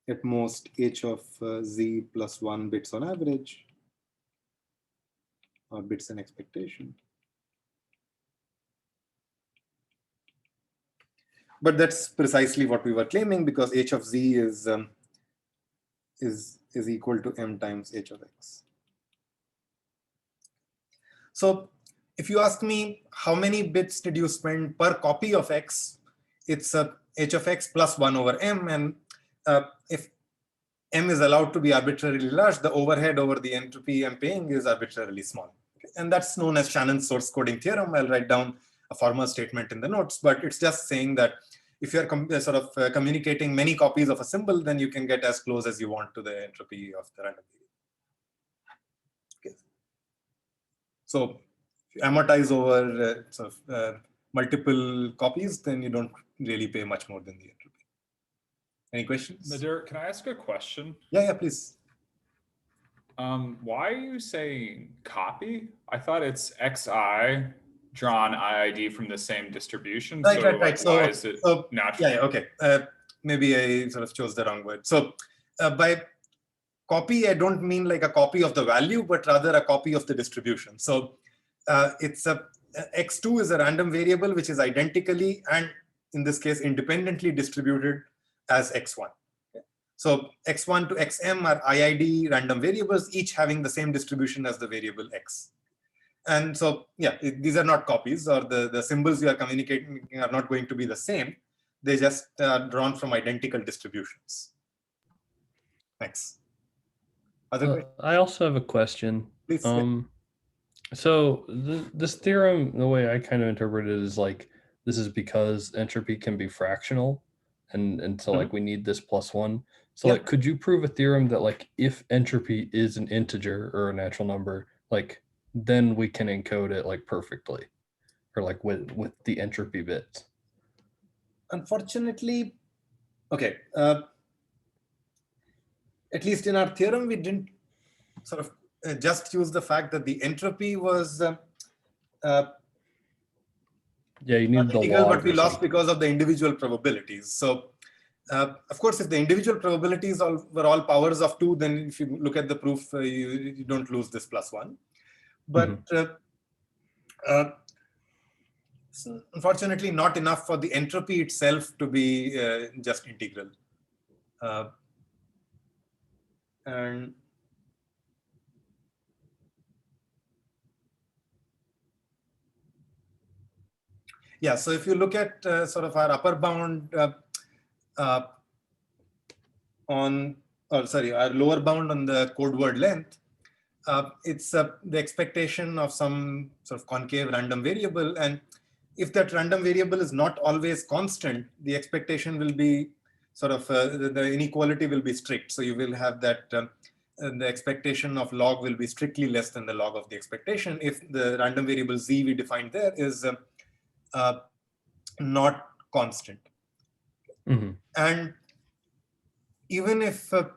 at most h of z plus 1 bits on average, or bits in expectation. But that's precisely what we were claiming, because h of z is equal to m times h of x. So if you ask me how many bits did you spend per copy of x, it's h of x plus 1 over m. And if m is allowed to be arbitrarily large, the overhead over the entropy I'm paying is arbitrarily small. Okay. And that's known as Shannon's source coding theorem. I'll write down a formal statement in the notes, but it's just saying that if you're sort of communicating many copies of a symbol, then you can get as close as you want to the entropy of the random variable. Okay. So if you amortize over sort of multiple copies, then you don't really pay much more than the entropy. Any questions? Nadir, can I ask a question? Yeah, please. Why are you saying copy? I thought it's xi drawn IID from the same distribution. Right, so right, right. Like, So, why is it natural? Yeah, okay. Maybe I sort of chose the wrong word. So by copy, I don't mean like a copy of the value, but rather a copy of the distribution. So it's x2 is a random variable which is identically, and in this case independently, distributed as x1. Okay. So x1 to xm are IID random variables, each having the same distribution as the variable x. And so, yeah, these are not copies, or the symbols you are communicating are not going to be the same. They just are drawn from identical distributions. Thanks. Other questions? I also have a question. Please. So this theorem, the way I kind of interpret it is like, this is because entropy can be fractional, and so like we need this plus 1. So like, could you prove a theorem that like if entropy is an integer or a natural number, like then we can encode it like perfectly, or like with the entropy bits? Unfortunately, okay. At least in our theorem, we didn't sort of just use the fact that the entropy was yeah, you need the identical, log, but we lost because of the individual probabilities. So Of course, if the individual probabilities were all powers of 2, then if you look at the proof, you don't lose this +1. But so unfortunately, not enough for the entropy itself to be just integral. And yeah, so if you look at sort of our upper bound our lower bound on the code word length, it's the expectation of some sort of concave random variable. And if that random variable is not always constant, the expectation will be sort of, the inequality will be strict. So you will have that the expectation of log will be strictly less than the log of the expectation if the random variable z we defined there is not constant. And even if, let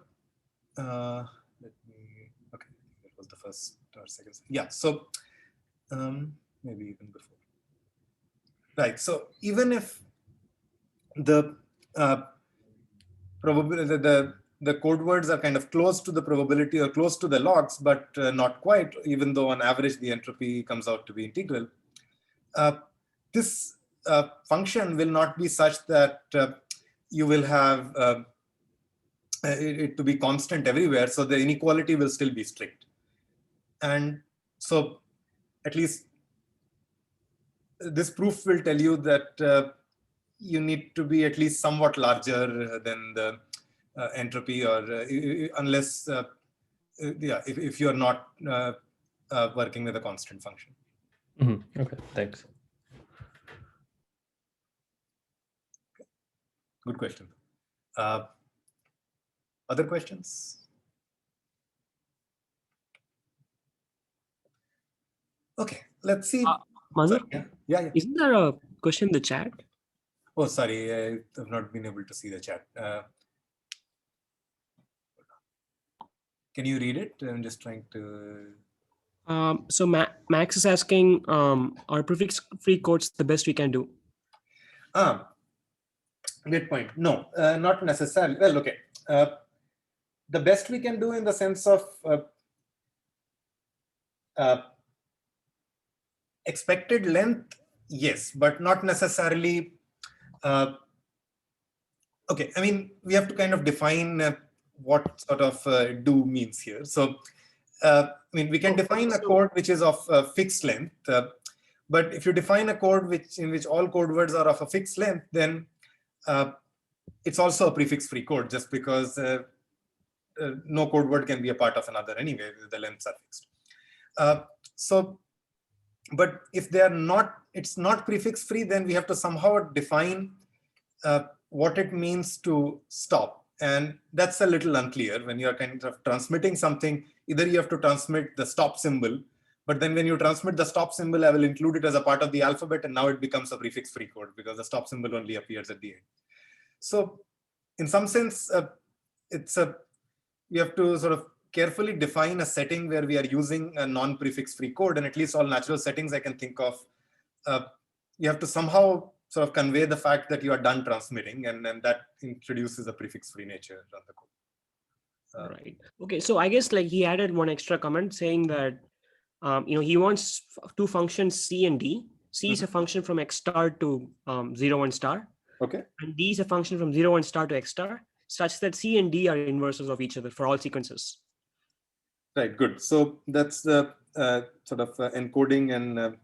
me, okay, that was the first or second. Yeah, so maybe even before. Right, so even if the probability, the code words are kind of close to the probability or close to the logs, but not quite, even though on average the entropy comes out to be integral. This function will not be such that you will have it to be constant everywhere, so the inequality will still be strict. And so at least this proof will tell you that you need to be at least somewhat larger than the entropy, or unless, yeah, if you're not working with a constant function. Okay, thanks. Good question. Other questions? Okay, let's see. Madhur, yeah. Isn't there a question in the chat? Oh, sorry, I have not been able to see the chat. Can you read it? I'm just trying to. So Max is asking, are prefix-free codes the best we can do? Great point. No, not necessarily. Well, okay. The best we can do in the sense of expected length, yes, but not necessarily. Okay, I mean, we have to kind of define what sort of do means here. So, I mean, we can define a code which is of fixed length, but if you define a code in which all code words are of a fixed length, then it's also a prefix-free code, just because no code word can be a part of another anyway. The lengths are fixed. So, but if they are not, it's not prefix-free, then we have to somehow define what it means to stop. And that's a little unclear. When you're kind of transmitting something, either you have to transmit the stop symbol, but then when you transmit the stop symbol, I will include it as a part of the alphabet, and now it becomes a prefix-free code because the stop symbol only appears at the end. So in some sense, we have to sort of carefully define a setting where we are using a non-prefix-free code, and at least all natural settings I can think of, you have to somehow sort of convey the fact that you are done transmitting, and that introduces a prefix-free nature on the code. Right. Okay. So I guess like he added one extra comment saying that he wants two functions C and D. C is a function from X star to 0, 1 star. Okay. And D is a function from 0, 1 star to X star, such that C and D are inverses of each other for all sequences. Right. Good. So that's the sort of encoding and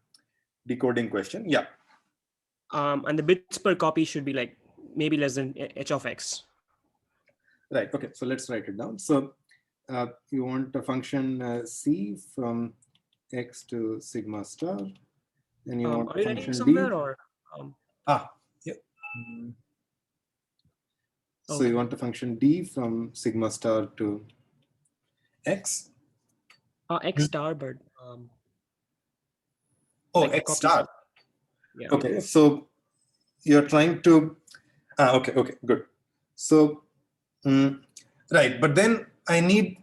decoding question. Yeah. And the bits per copy should be like maybe less than h of x. Right. Okay. So let's write it down. So you want a function C from X to sigma star, and you want are you a writing function somewhere D. or? Yeah. So you want a function D from sigma star to X. X star, but like X star. Yeah. Okay. So you're trying to. Okay. Good. So right, but then I need.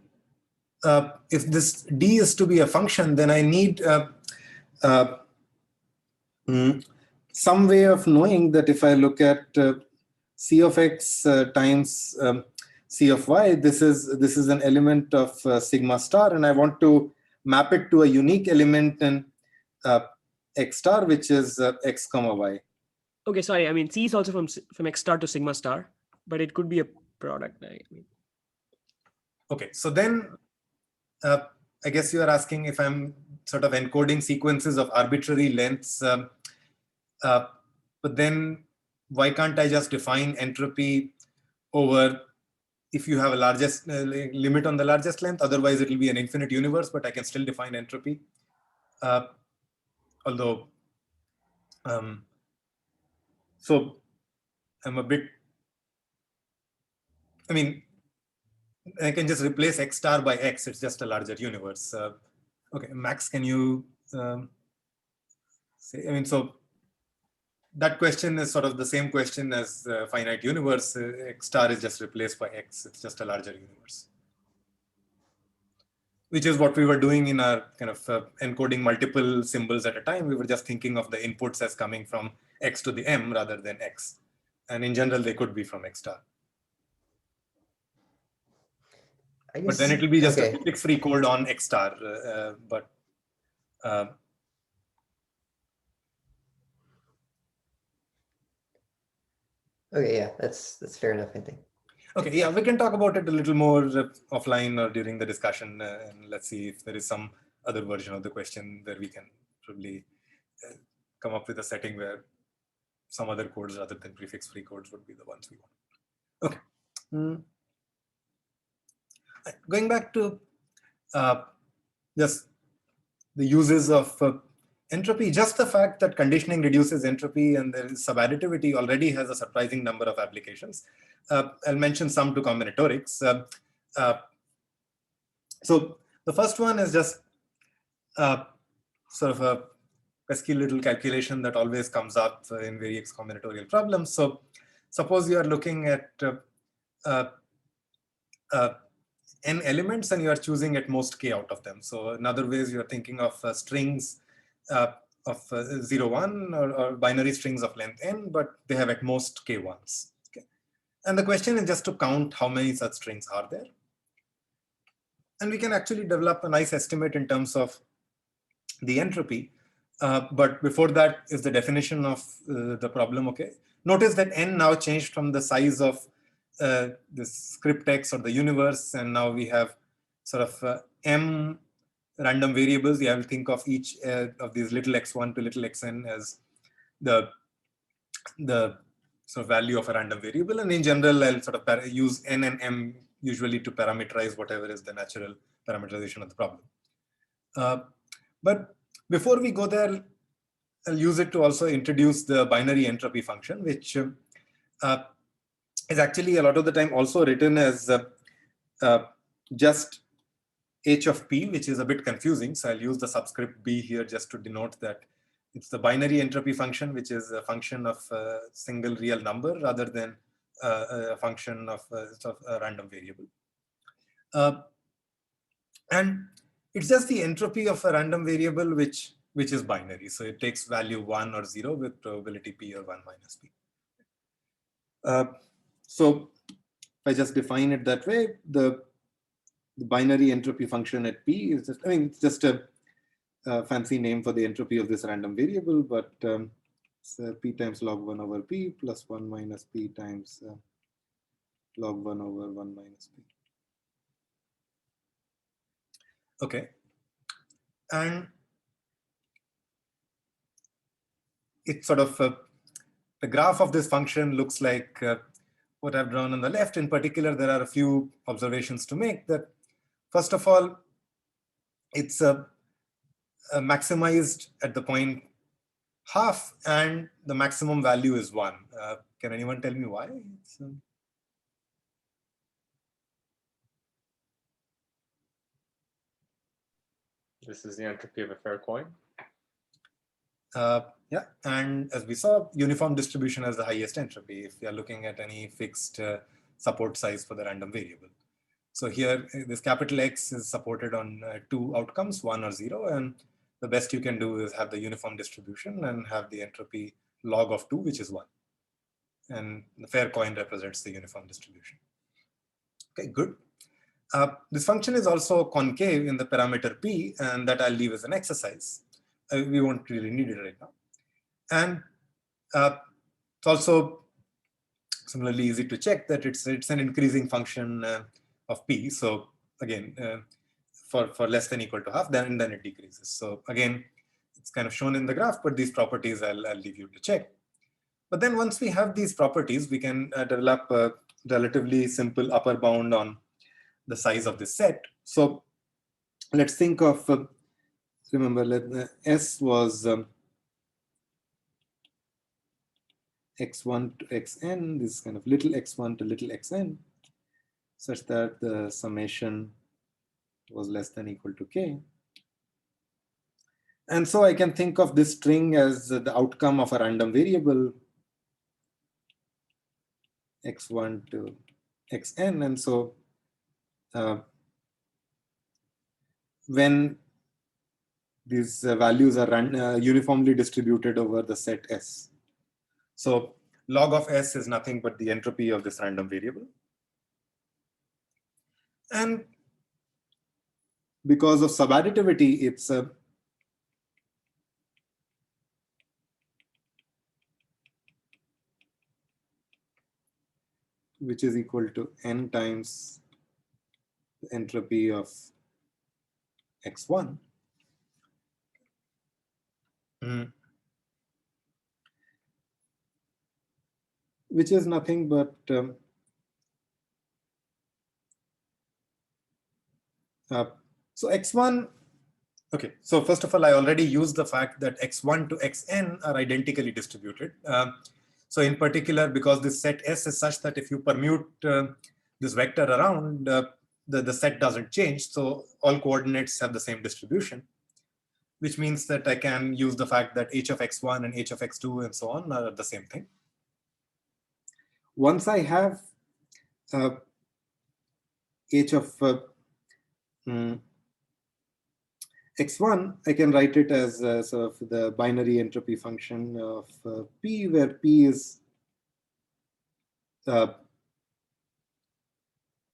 If this D is to be a function, then I need some way of knowing that if I look at C of x times C of y, this is an element of sigma star, and I want to map it to a unique element in x star, which is x comma y. Okay, sorry. I mean, C is also from x star to sigma star, but it could be a product. I mean. Okay, so then I guess you are asking if I'm sort of encoding sequences of arbitrary lengths, but then why can't I just define entropy over if you have a largest limit on the largest length? Otherwise, it will be an infinite universe, but I can still define entropy. Although, so I'm a bit, I mean, I can just replace x star by x. It's just a larger universe. Okay, Max, can you say, I mean, so that question is sort of the same question as finite universe. X star is just replaced by x. It's just a larger universe, which is what we were doing in our kind of encoding multiple symbols at a time. We were just thinking of the inputs as coming from x to the m rather than x. And in general, they could be from x star. But then it will be just a prefix-free code on x star. Okay, yeah, that's fair enough, I think. Okay, yeah, we can talk about it a little more offline or during the discussion, and let's see if there is some other version of the question where we can probably come up with a setting where some other codes rather than prefix-free codes would be the ones we want. Okay. Going back to just the uses of entropy, just the fact that conditioning reduces entropy and there is subadditivity already has a surprising number of applications. I'll mention some to combinatorics. So the first one is just sort of a pesky little calculation that always comes up in various combinatorial problems. So suppose you are looking at n elements and you are choosing at most k out of them. So in other ways, you are thinking of strings of 0, 1 or binary strings of length n, but they have at most k ones. Okay. And the question is just to count how many such strings are there. And we can actually develop a nice estimate in terms of the entropy. But before that is the definition of the problem. Okay. Notice that n now changed from the size of the script x or the universe, and now we have sort of m random variables. You have to think of each of these little x1 to little xn as the sort of value of a random variable. And in general, I'll sort of use n and m usually to parameterize whatever is the natural parameterization of the problem. But before we go there, I'll use it to also introduce the binary entropy function, which is actually a lot of the time also written as just h of p, which is a bit confusing. So I'll use the subscript b here just to denote that it's the binary entropy function, which is a function of a single real number rather than a function of a random variable. And it's just the entropy of a random variable which is binary. So it takes value 1 or 0 with probability p or 1 minus p. So if I just define it that way, the binary entropy function at p is just, I mean, it's just a fancy name for the entropy of this random variable, but it's p times log 1 over p plus 1 minus p times log 1 over 1 minus p. Okay. And it's sort of the graph of this function looks like what I've drawn on the left. In particular, there are a few observations to make. That first of all, it's maximized at the point half, and the maximum value is 1. Can anyone tell me why? This is the entropy of a fair coin. Yeah, and as we saw, uniform distribution has the highest entropy if we are looking at any fixed support size for the random variable. So here, this capital X is supported on 2 outcomes, 1 or 0, and the best you can do is have the uniform distribution and have the entropy log of 2, which is 1. and the fair coin represents the uniform distribution. Okay, good. This function is also concave in the parameter p, and that I'll leave as an exercise. We won't really need it right now. And it's also similarly easy to check that it's an increasing function of p. So again, for less than equal to half, then it decreases. So again, it's kind of shown in the graph, but these properties I'll leave you to check. But then once we have these properties, we can develop a relatively simple upper bound on the size of this set. So let's think of, remember, S was x1 to xn, this kind of little x1 to little xn, such that the summation was less than equal to k. And so I can think of this string as the outcome of a random variable x1 to xn. And so when these values are uniformly distributed over the set S. So log of S is nothing but the entropy of this random variable. And because of subadditivity, it's which is equal to n times the entropy of x1. Which is nothing but so x1. Okay, so first of all, I already used the fact that x1 to xn are identically distributed. So in particular, because this set S is such that if you permute this vector around, the set doesn't change. So all coordinates have the same distribution, which means that I can use the fact that h of x1 and h of x2 and so on are the same thing. Once I have h of x1, I can write it as sort of the binary entropy function of p, where p is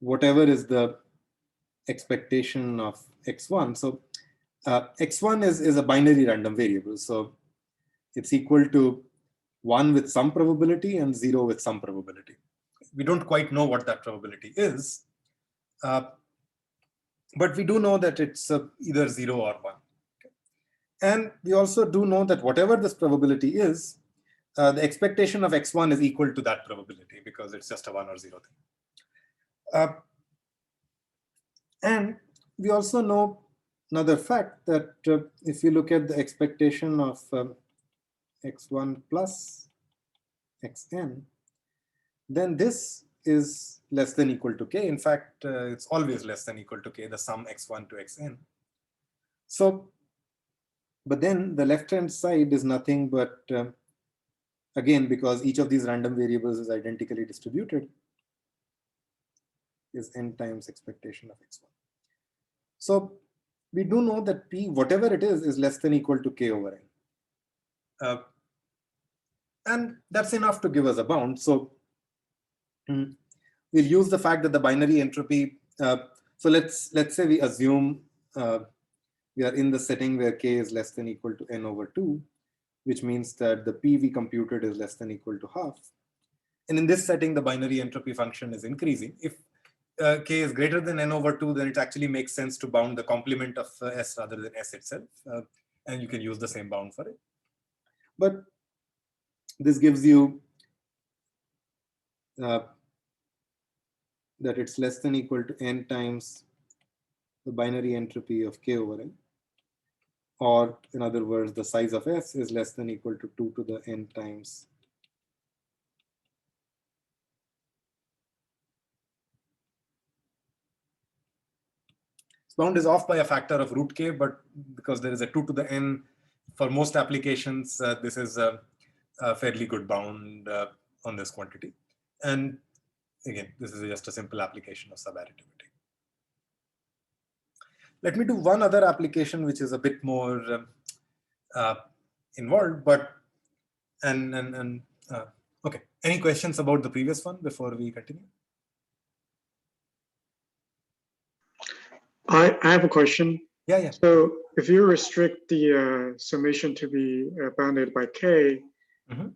whatever is the expectation of x1. So x1 is a binary random variable. So it's equal to 1 with some probability and 0 with some probability. We don't quite know what that probability is. But we do know that it's either 0 or 1. Okay. And we also do know that whatever this probability is, the expectation of x1 is equal to that probability because it's just a 1 or 0 thing. And we also know another fact that if you look at the expectation of x1 plus xn, then this is less than equal to k. In fact, it's always less than equal to k, the sum x1 to xn. So, but then the left-hand side is nothing but, again, because each of these random variables is identically distributed, is n times expectation of x1. So we do know that p, whatever it is less than equal to k over n. And that's enough to give us a bound. So we'll use the fact that the binary entropy, so let's say we assume we are in the setting where k is less than equal to n over 2, which means that the p we computed is less than equal to half. And in this setting, the binary entropy function is increasing. If k is greater than n over 2, then it actually makes sense to bound the complement of S rather than S itself. And you can use the same bound for it. But this gives you that it's less than equal to n times the binary entropy of k over n. Or in other words, the size of S is less than equal to 2 to the n times bound is off by a factor of root k, but because there is a 2 to the n, for most applications, this is a fairly good bound on this quantity. And again, this is just a simple application of subadditivity. Let me do one other application, which is a bit more involved, but Okay. Any questions about the previous one before we continue? I have a question. Yeah. So if you restrict the summation to be bounded by k,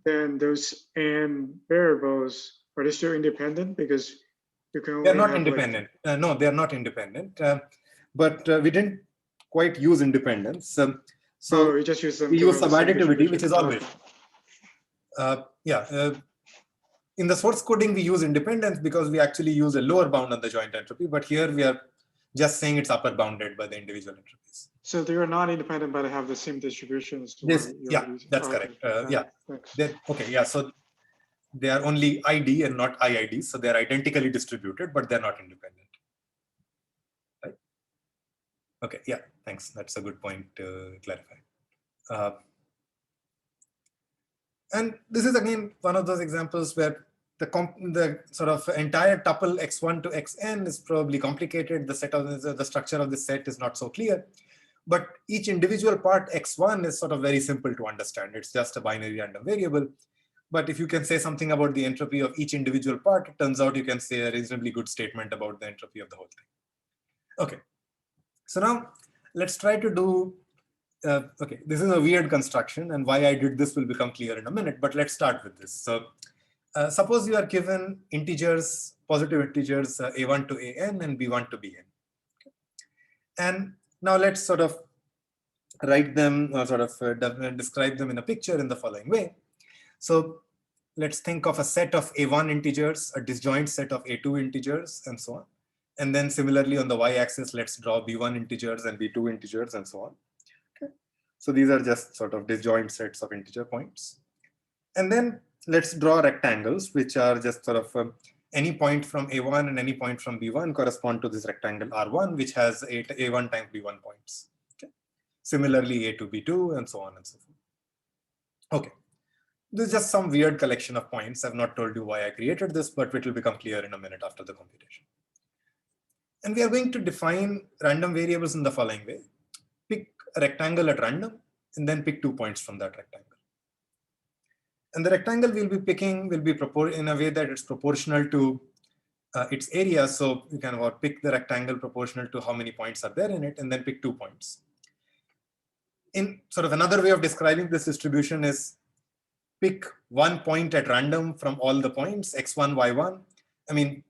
then those n variables, are they still independent? Because you can only they're not have independent. No, they're not independent. But we didn't quite use independence. So we just use them we to use have the same subadditivity, which is distribution. always. In the source coding, we use independence because we actually use a lower bound on the joint entropy. But here we are just saying it's upper bounded by the individual entropies. So they are not independent, but they have the same distributions. That's correct. So they are only ID and not IID. So they're identically distributed, but they're not independent. Right? Okay, yeah, thanks. That's a good point to clarify. And this is again one of those examples where the sort of entire tuple x1 to xn is probably complicated. The set of the structure of the set is not so clear, but each individual part x1 is sort of very simple to understand. It's just a binary random variable. But if you can say something about the entropy of each individual part, it turns out you can say a reasonably good statement about the entropy of the whole thing. Okay, so now let's try to do. Okay, this is a weird construction, and why I did this will become clear in a minute, but let's start with this. So suppose you are given integers, positive integers, a1 to an and b1 to bn. Okay. And now let's sort of write them or sort of describe them in a picture in the following way. So let's think of a set of a1 integers, a disjoint set of a2 integers, and so on. And then similarly on the y-axis, let's draw b1 integers and b2 integers and so on. So these are just sort of disjoint sets of integer points. And then let's draw rectangles, which are just sort of any point from A1 and any point from B1 correspond to this rectangle R1, which has A1 times B1 points. Okay. Similarly, A2, B2, and so on and so forth. Okay. This is just some weird collection of points. I've not told you why I created this, but it will become clear in a minute after the computation. And we are going to define random variables in the following way. Pick a rectangle at random, and then pick 2 points from that rectangle. And the rectangle we'll be picking will be in a way that it's proportional to its area. So you can pick the rectangle proportional to how many points are there in it, and then pick 2 points. In sort of another way of describing this distribution is pick 1 point at random from all the points, x1, y1. I mean,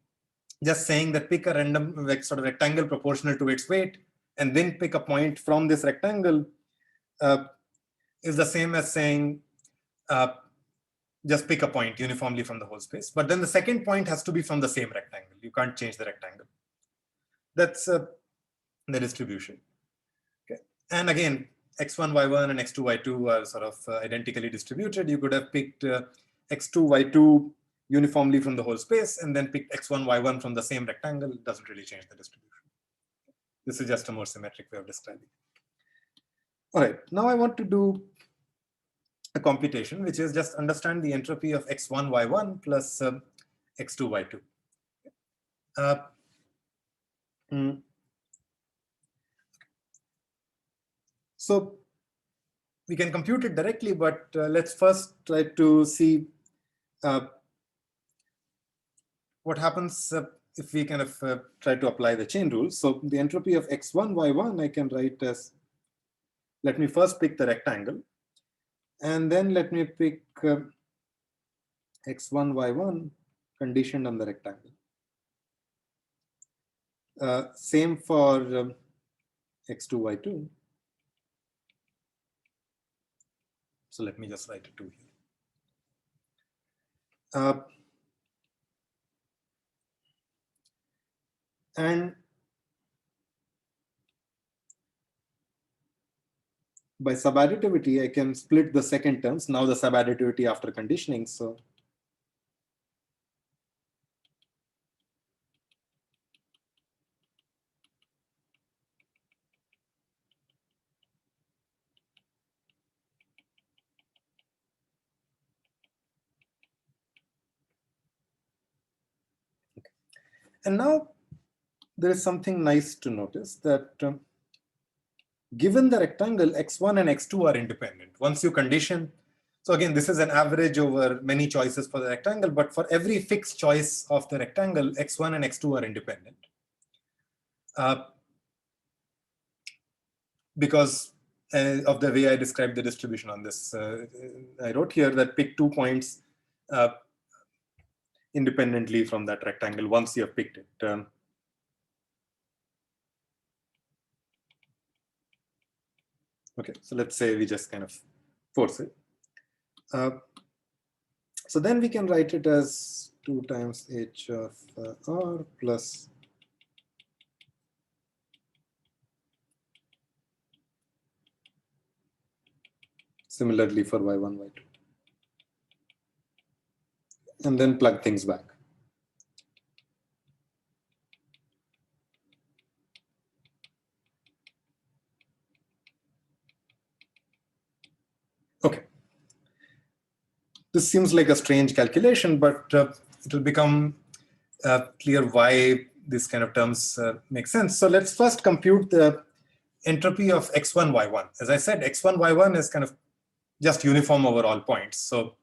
just saying that pick a random sort of rectangle proportional to its weight, and then pick a point from this rectangle is the same as saying just pick a point uniformly from the whole space. But then the second point has to be from the same rectangle. You can't change the rectangle. That's the distribution. Okay. And again, x1, y1 and x2, y2 are sort of identically distributed. You could have picked x2, y2 uniformly from the whole space and then picked x1, y1 from the same rectangle. It doesn't really change the distribution. This is just a more symmetric way of describing it. All right, now I want to do a computation, which is just understand the entropy of x1, y1 plus x2, y2. So we can compute it directly, but let's first try to see what happens if we kind of try to apply the chain rule. So the entropy of x1, y1, I can write as, let me first pick the rectangle, and then let me pick x1, y1 conditioned on the rectangle. Same for x2, y2. So let me just write a 2 here. And by subadditivity, I can split the second terms. Now the subadditivity after conditioning. So okay. And now there is something nice to notice that given the rectangle, x1 and x2 are independent. Once you condition So again, this is an average over many choices for the rectangle, but for every fixed choice of the rectangle, x1 and x2 are independent. Because of the way I described the distribution on this. I wrote here that pick 2 points independently from that rectangle once you have picked it. Okay, so let's say we just kind of force it. So then we can write it as 2 times h of r plus similarly for y1, y2. And then plug things back. Okay. This seems like a strange calculation, but it will become clear why these kind of terms make sense. So let's first compute the entropy of x1, y1. As I said, x1, y1 is kind of just uniform over all points. So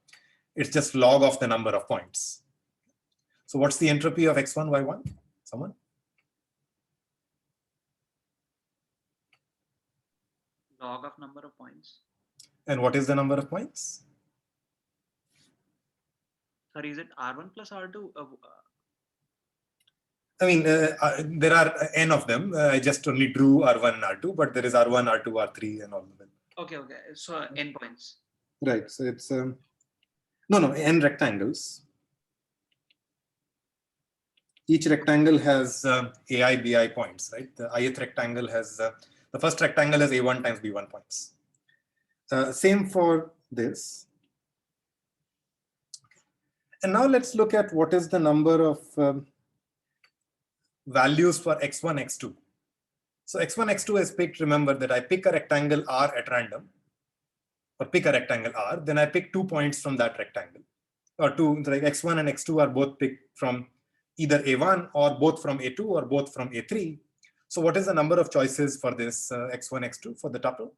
it's just log of the number of points. So what's the entropy of x1, y1? Someone? Log of number of points. And what is the number of points? Sorry, is it R1 plus R2? I mean, there are n of them. I just only drew R1 and R2, but there is R1, R2, R3, and all of them. Okay, okay. So n points. Right. So it's no, n rectangles. Each rectangle has ai, bi points, right? The ith rectangle has the first rectangle has a1 times b1 points. Same for this. And now let's look at what is the number of values for x1, x2. So x1, x2 is picked. Remember that I pick a rectangle R at random, or pick a rectangle R, then I pick 2 points from that rectangle. Or two, like x1 and x2 are both picked from either a1 or both from a2 or both from a3. So what is the number of choices for this x1, x2 for the tuple?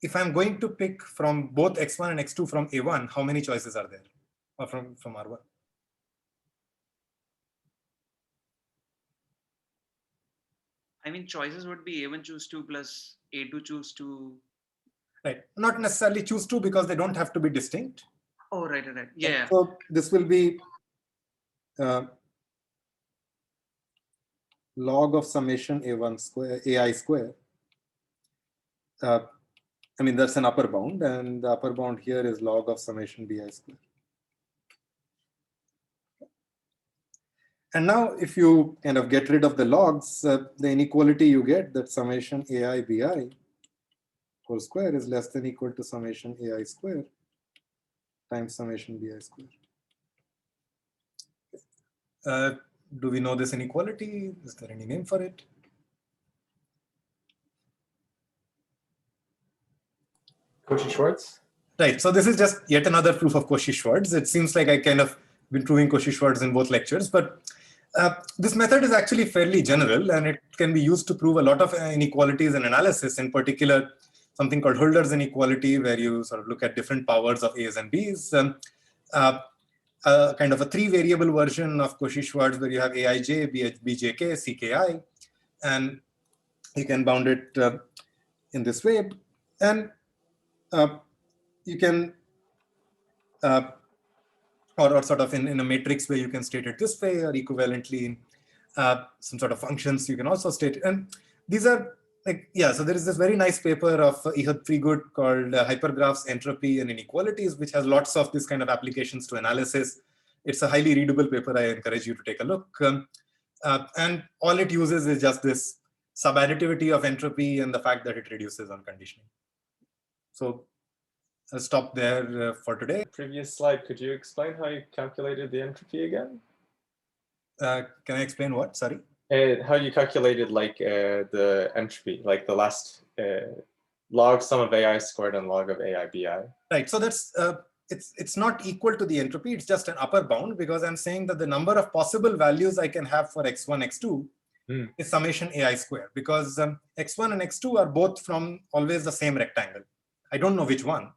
If I'm going to pick from both x1 and x2 from a1, how many choices are there? Or from R1? I mean, choices would be A1 choose 2 plus A2 choose 2. Right. Not necessarily choose 2 because they don't have to be distinct. Oh, right. Yeah. So this will be log of summation a1 square, ai square. I mean, that's an upper bound, and the upper bound here is log of summation bi square. And now if you kind of get rid of the logs, the inequality you get, that summation ai bi whole square is less than equal to summation ai square times summation bi square. Do we know this inequality? Is there any name for it? Cauchy-Schwarz? Right. So this is just yet another proof of Cauchy-Schwarz. It seems like I kind of been proving Cauchy-Schwarz in both lectures, but this method is actually fairly general, and it can be used to prove a lot of inequalities in analysis, in particular something called Hölder's inequality, where you sort of look at different powers of A's and B's. Kind of a 3-variable version of Cauchy-Schwarz where you have aij, bjk, cky, and you can bound it in this way. And you can, or sort of in a matrix where you can state it this way, or equivalently in some sort of functions, you can also state it. And these are like, yeah, so there is this very nice paper of Ehud Freegood called Hypergraphs, Entropy and Inequalities, which has lots of this kind of applications to analysis. It's a highly readable paper. I encourage you to take a look. And all it uses is just this subadditivity of entropy and the fact that it reduces on conditioning. So I'll stop there for today. Previous slide, could you explain how you calculated the entropy again? Can I explain what? Sorry. How you calculated like the entropy, like the last log sum of ai squared and log of ai bi. Right. So that's it's not equal to the entropy. It's just an upper bound, because I'm saying that the number of possible values I can have for x1, x2 is summation ai square, because x1 and x2 are both from always the same rectangle. I don't know which one.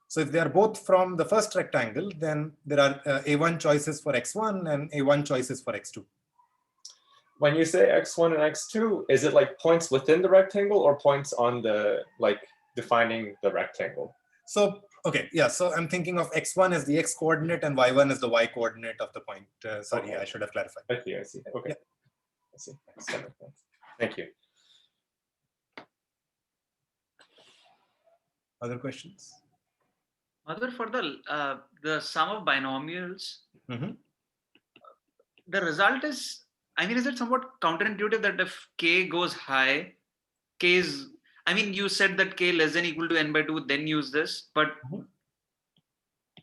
So if they are both from the first rectangle, then there are a1 choices for x1 and a1 choices for x2. When you say x1 and x2, is it like points within the rectangle or points on the, like, defining the rectangle? So, okay, yeah, so I'm thinking of x1 as the x coordinate and y1 as the y coordinate of the point. Sorry, Okay. I should have clarified. I see. Okay. Yeah. I see. Thank you. Other questions? Other for the sum of binomials, the result is, I mean, is it somewhat counterintuitive that if k goes high, k is, I mean, you said that k less than equal to n by 2, then use this, but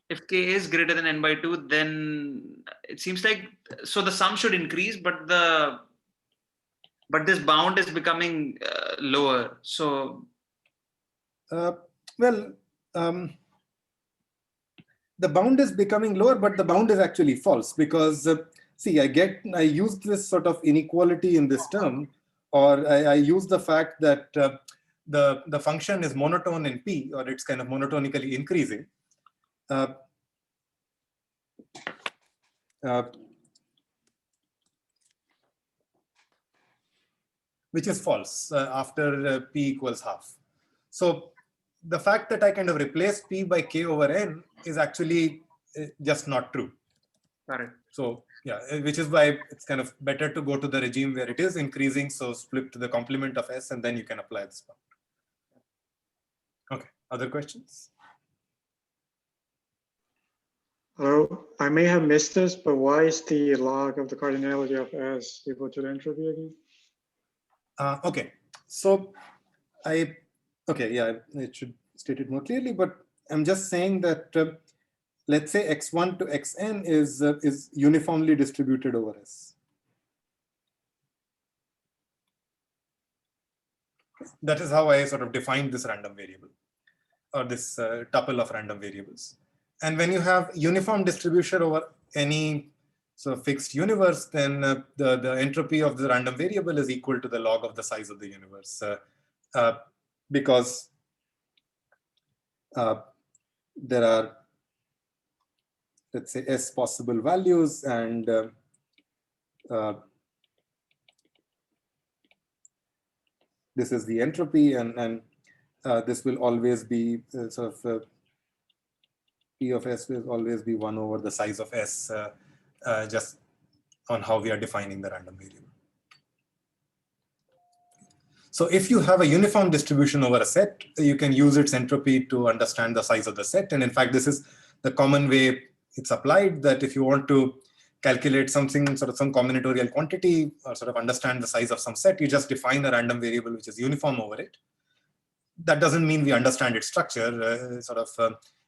if k is greater than n by 2, then it seems like, so the sum should increase, but this bound is becoming lower. So, Well, the bound is becoming lower, but the bound is actually false, because see, I use this sort of inequality in this term, or I use the fact that the function is monotone in P, or it's kind of monotonically increasing. Which is false after P equals half. So the fact that I kind of replace P by K over N is actually just not true. correct. So yeah, which is why it's kind of better to go to the regime where it is increasing. So split to the complement of S, and then you can apply this bound. Okay, other questions? Hello, I may have missed this, but why is the log of the cardinality of S equal to the entropy again? Okay, so it should state it more clearly, but I'm just saying that let's say x1 to xn is uniformly distributed over S. That is how I sort of defined this random variable, or this tuple of random variables. And when you have uniform distribution over any sort of fixed universe, then the entropy of the random variable is equal to the log of the size of the universe, because there are, let's say, S possible values, and this is the entropy, and this will always be sort of P of S will always be 1 over the size of S, just on how we are defining the random variable. So if you have a uniform distribution over a set, you can use its entropy to understand the size of the set. And in fact, this is the common way it's applied, that if you want to calculate something, sort of some combinatorial quantity, or sort of understand the size of some set, you just define a random variable which is uniform over it. That doesn't mean we understand its structure.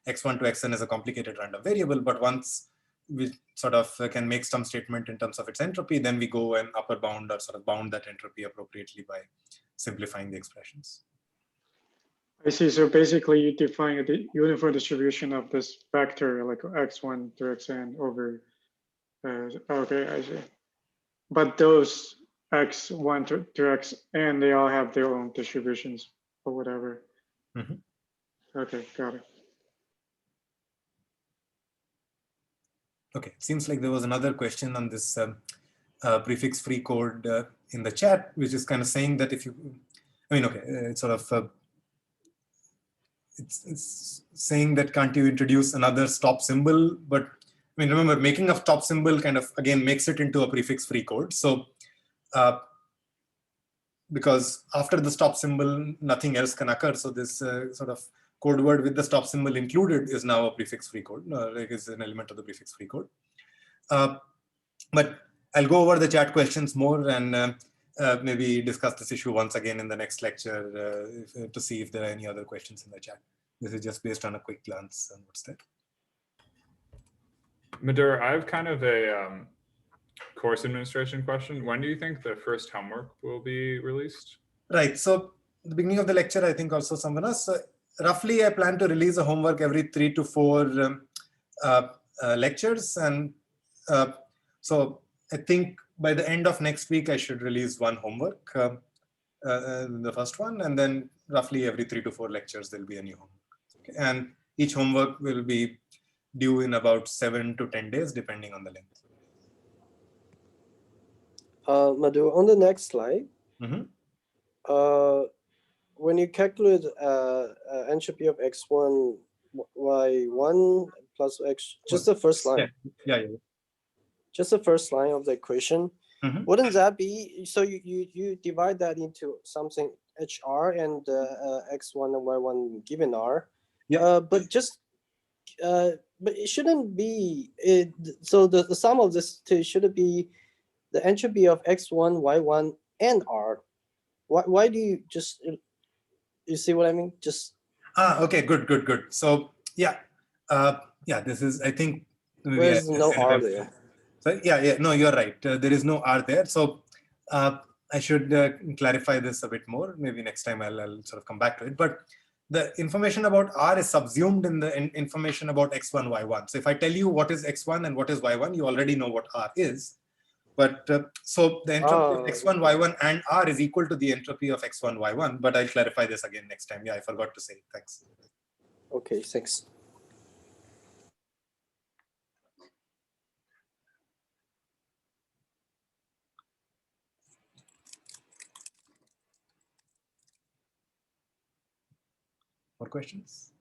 X1 to xn is a complicated random variable, but once we sort of can make some statement in terms of its entropy, then we go and upper bound or sort of bound that entropy appropriately by simplifying the expressions. I see. So basically, you define the uniform distribution of this vector, like x1 to xn over. Okay, I see. But those x1 to xn, they all have their own distributions or whatever. Okay, got it. Okay, seems like there was another question on this prefix-free code in the chat, which is kind of saying that if you, it's sort of, it's saying that can't you introduce another stop symbol? But I mean, remember, making a stop symbol kind of, again, makes it into a prefix-free code. So because after the stop symbol, nothing else can occur. So this sort of code word with the stop symbol included is now a prefix-free code, like is an element of the prefix-free code. But I'll go over the chat questions more and maybe discuss this issue once again in the next lecture to see if there are any other questions in the chat. This is just based on a quick glance on what's there. Madhur, I have kind of a course administration question. When do you think the first homework will be released? Right. So at the beginning of the lecture, I think also someone else, roughly, I plan to release a homework every 3 to 4 lectures. And so I think by the end of next week, I should release one homework, the first one, and then roughly every 3 to 4 lectures, there'll be a new homework. Okay. And each homework will be due in about 7 to 10 days, depending on the length. Madhu, on the next slide, when you calculate entropy of x1, y1 plus x, just the first line. Yeah. Just the first line of the equation. Wouldn't that be, so you divide that into something hr and x1 and y1 given r. Yeah. But just, but it shouldn't be, so the sum of this two should be the entropy of x1, y1, and r. Why do you just, you see what I mean? Just. Okay, good. So yeah, this is, I think. There's no r there. So yeah, no, you're right. There is no r there. So I should clarify this a bit more. Maybe next time I'll sort of come back to it. But the information about r is subsumed in the information about x1, y1. So if I tell you what is x1 and what is y1, you already know what r is. But so the entropy of x1, y1 and r is equal to the entropy of x1, y1. But I'll clarify this again next time. Yeah, I forgot to say. Thanks. Okay, thanks. More questions?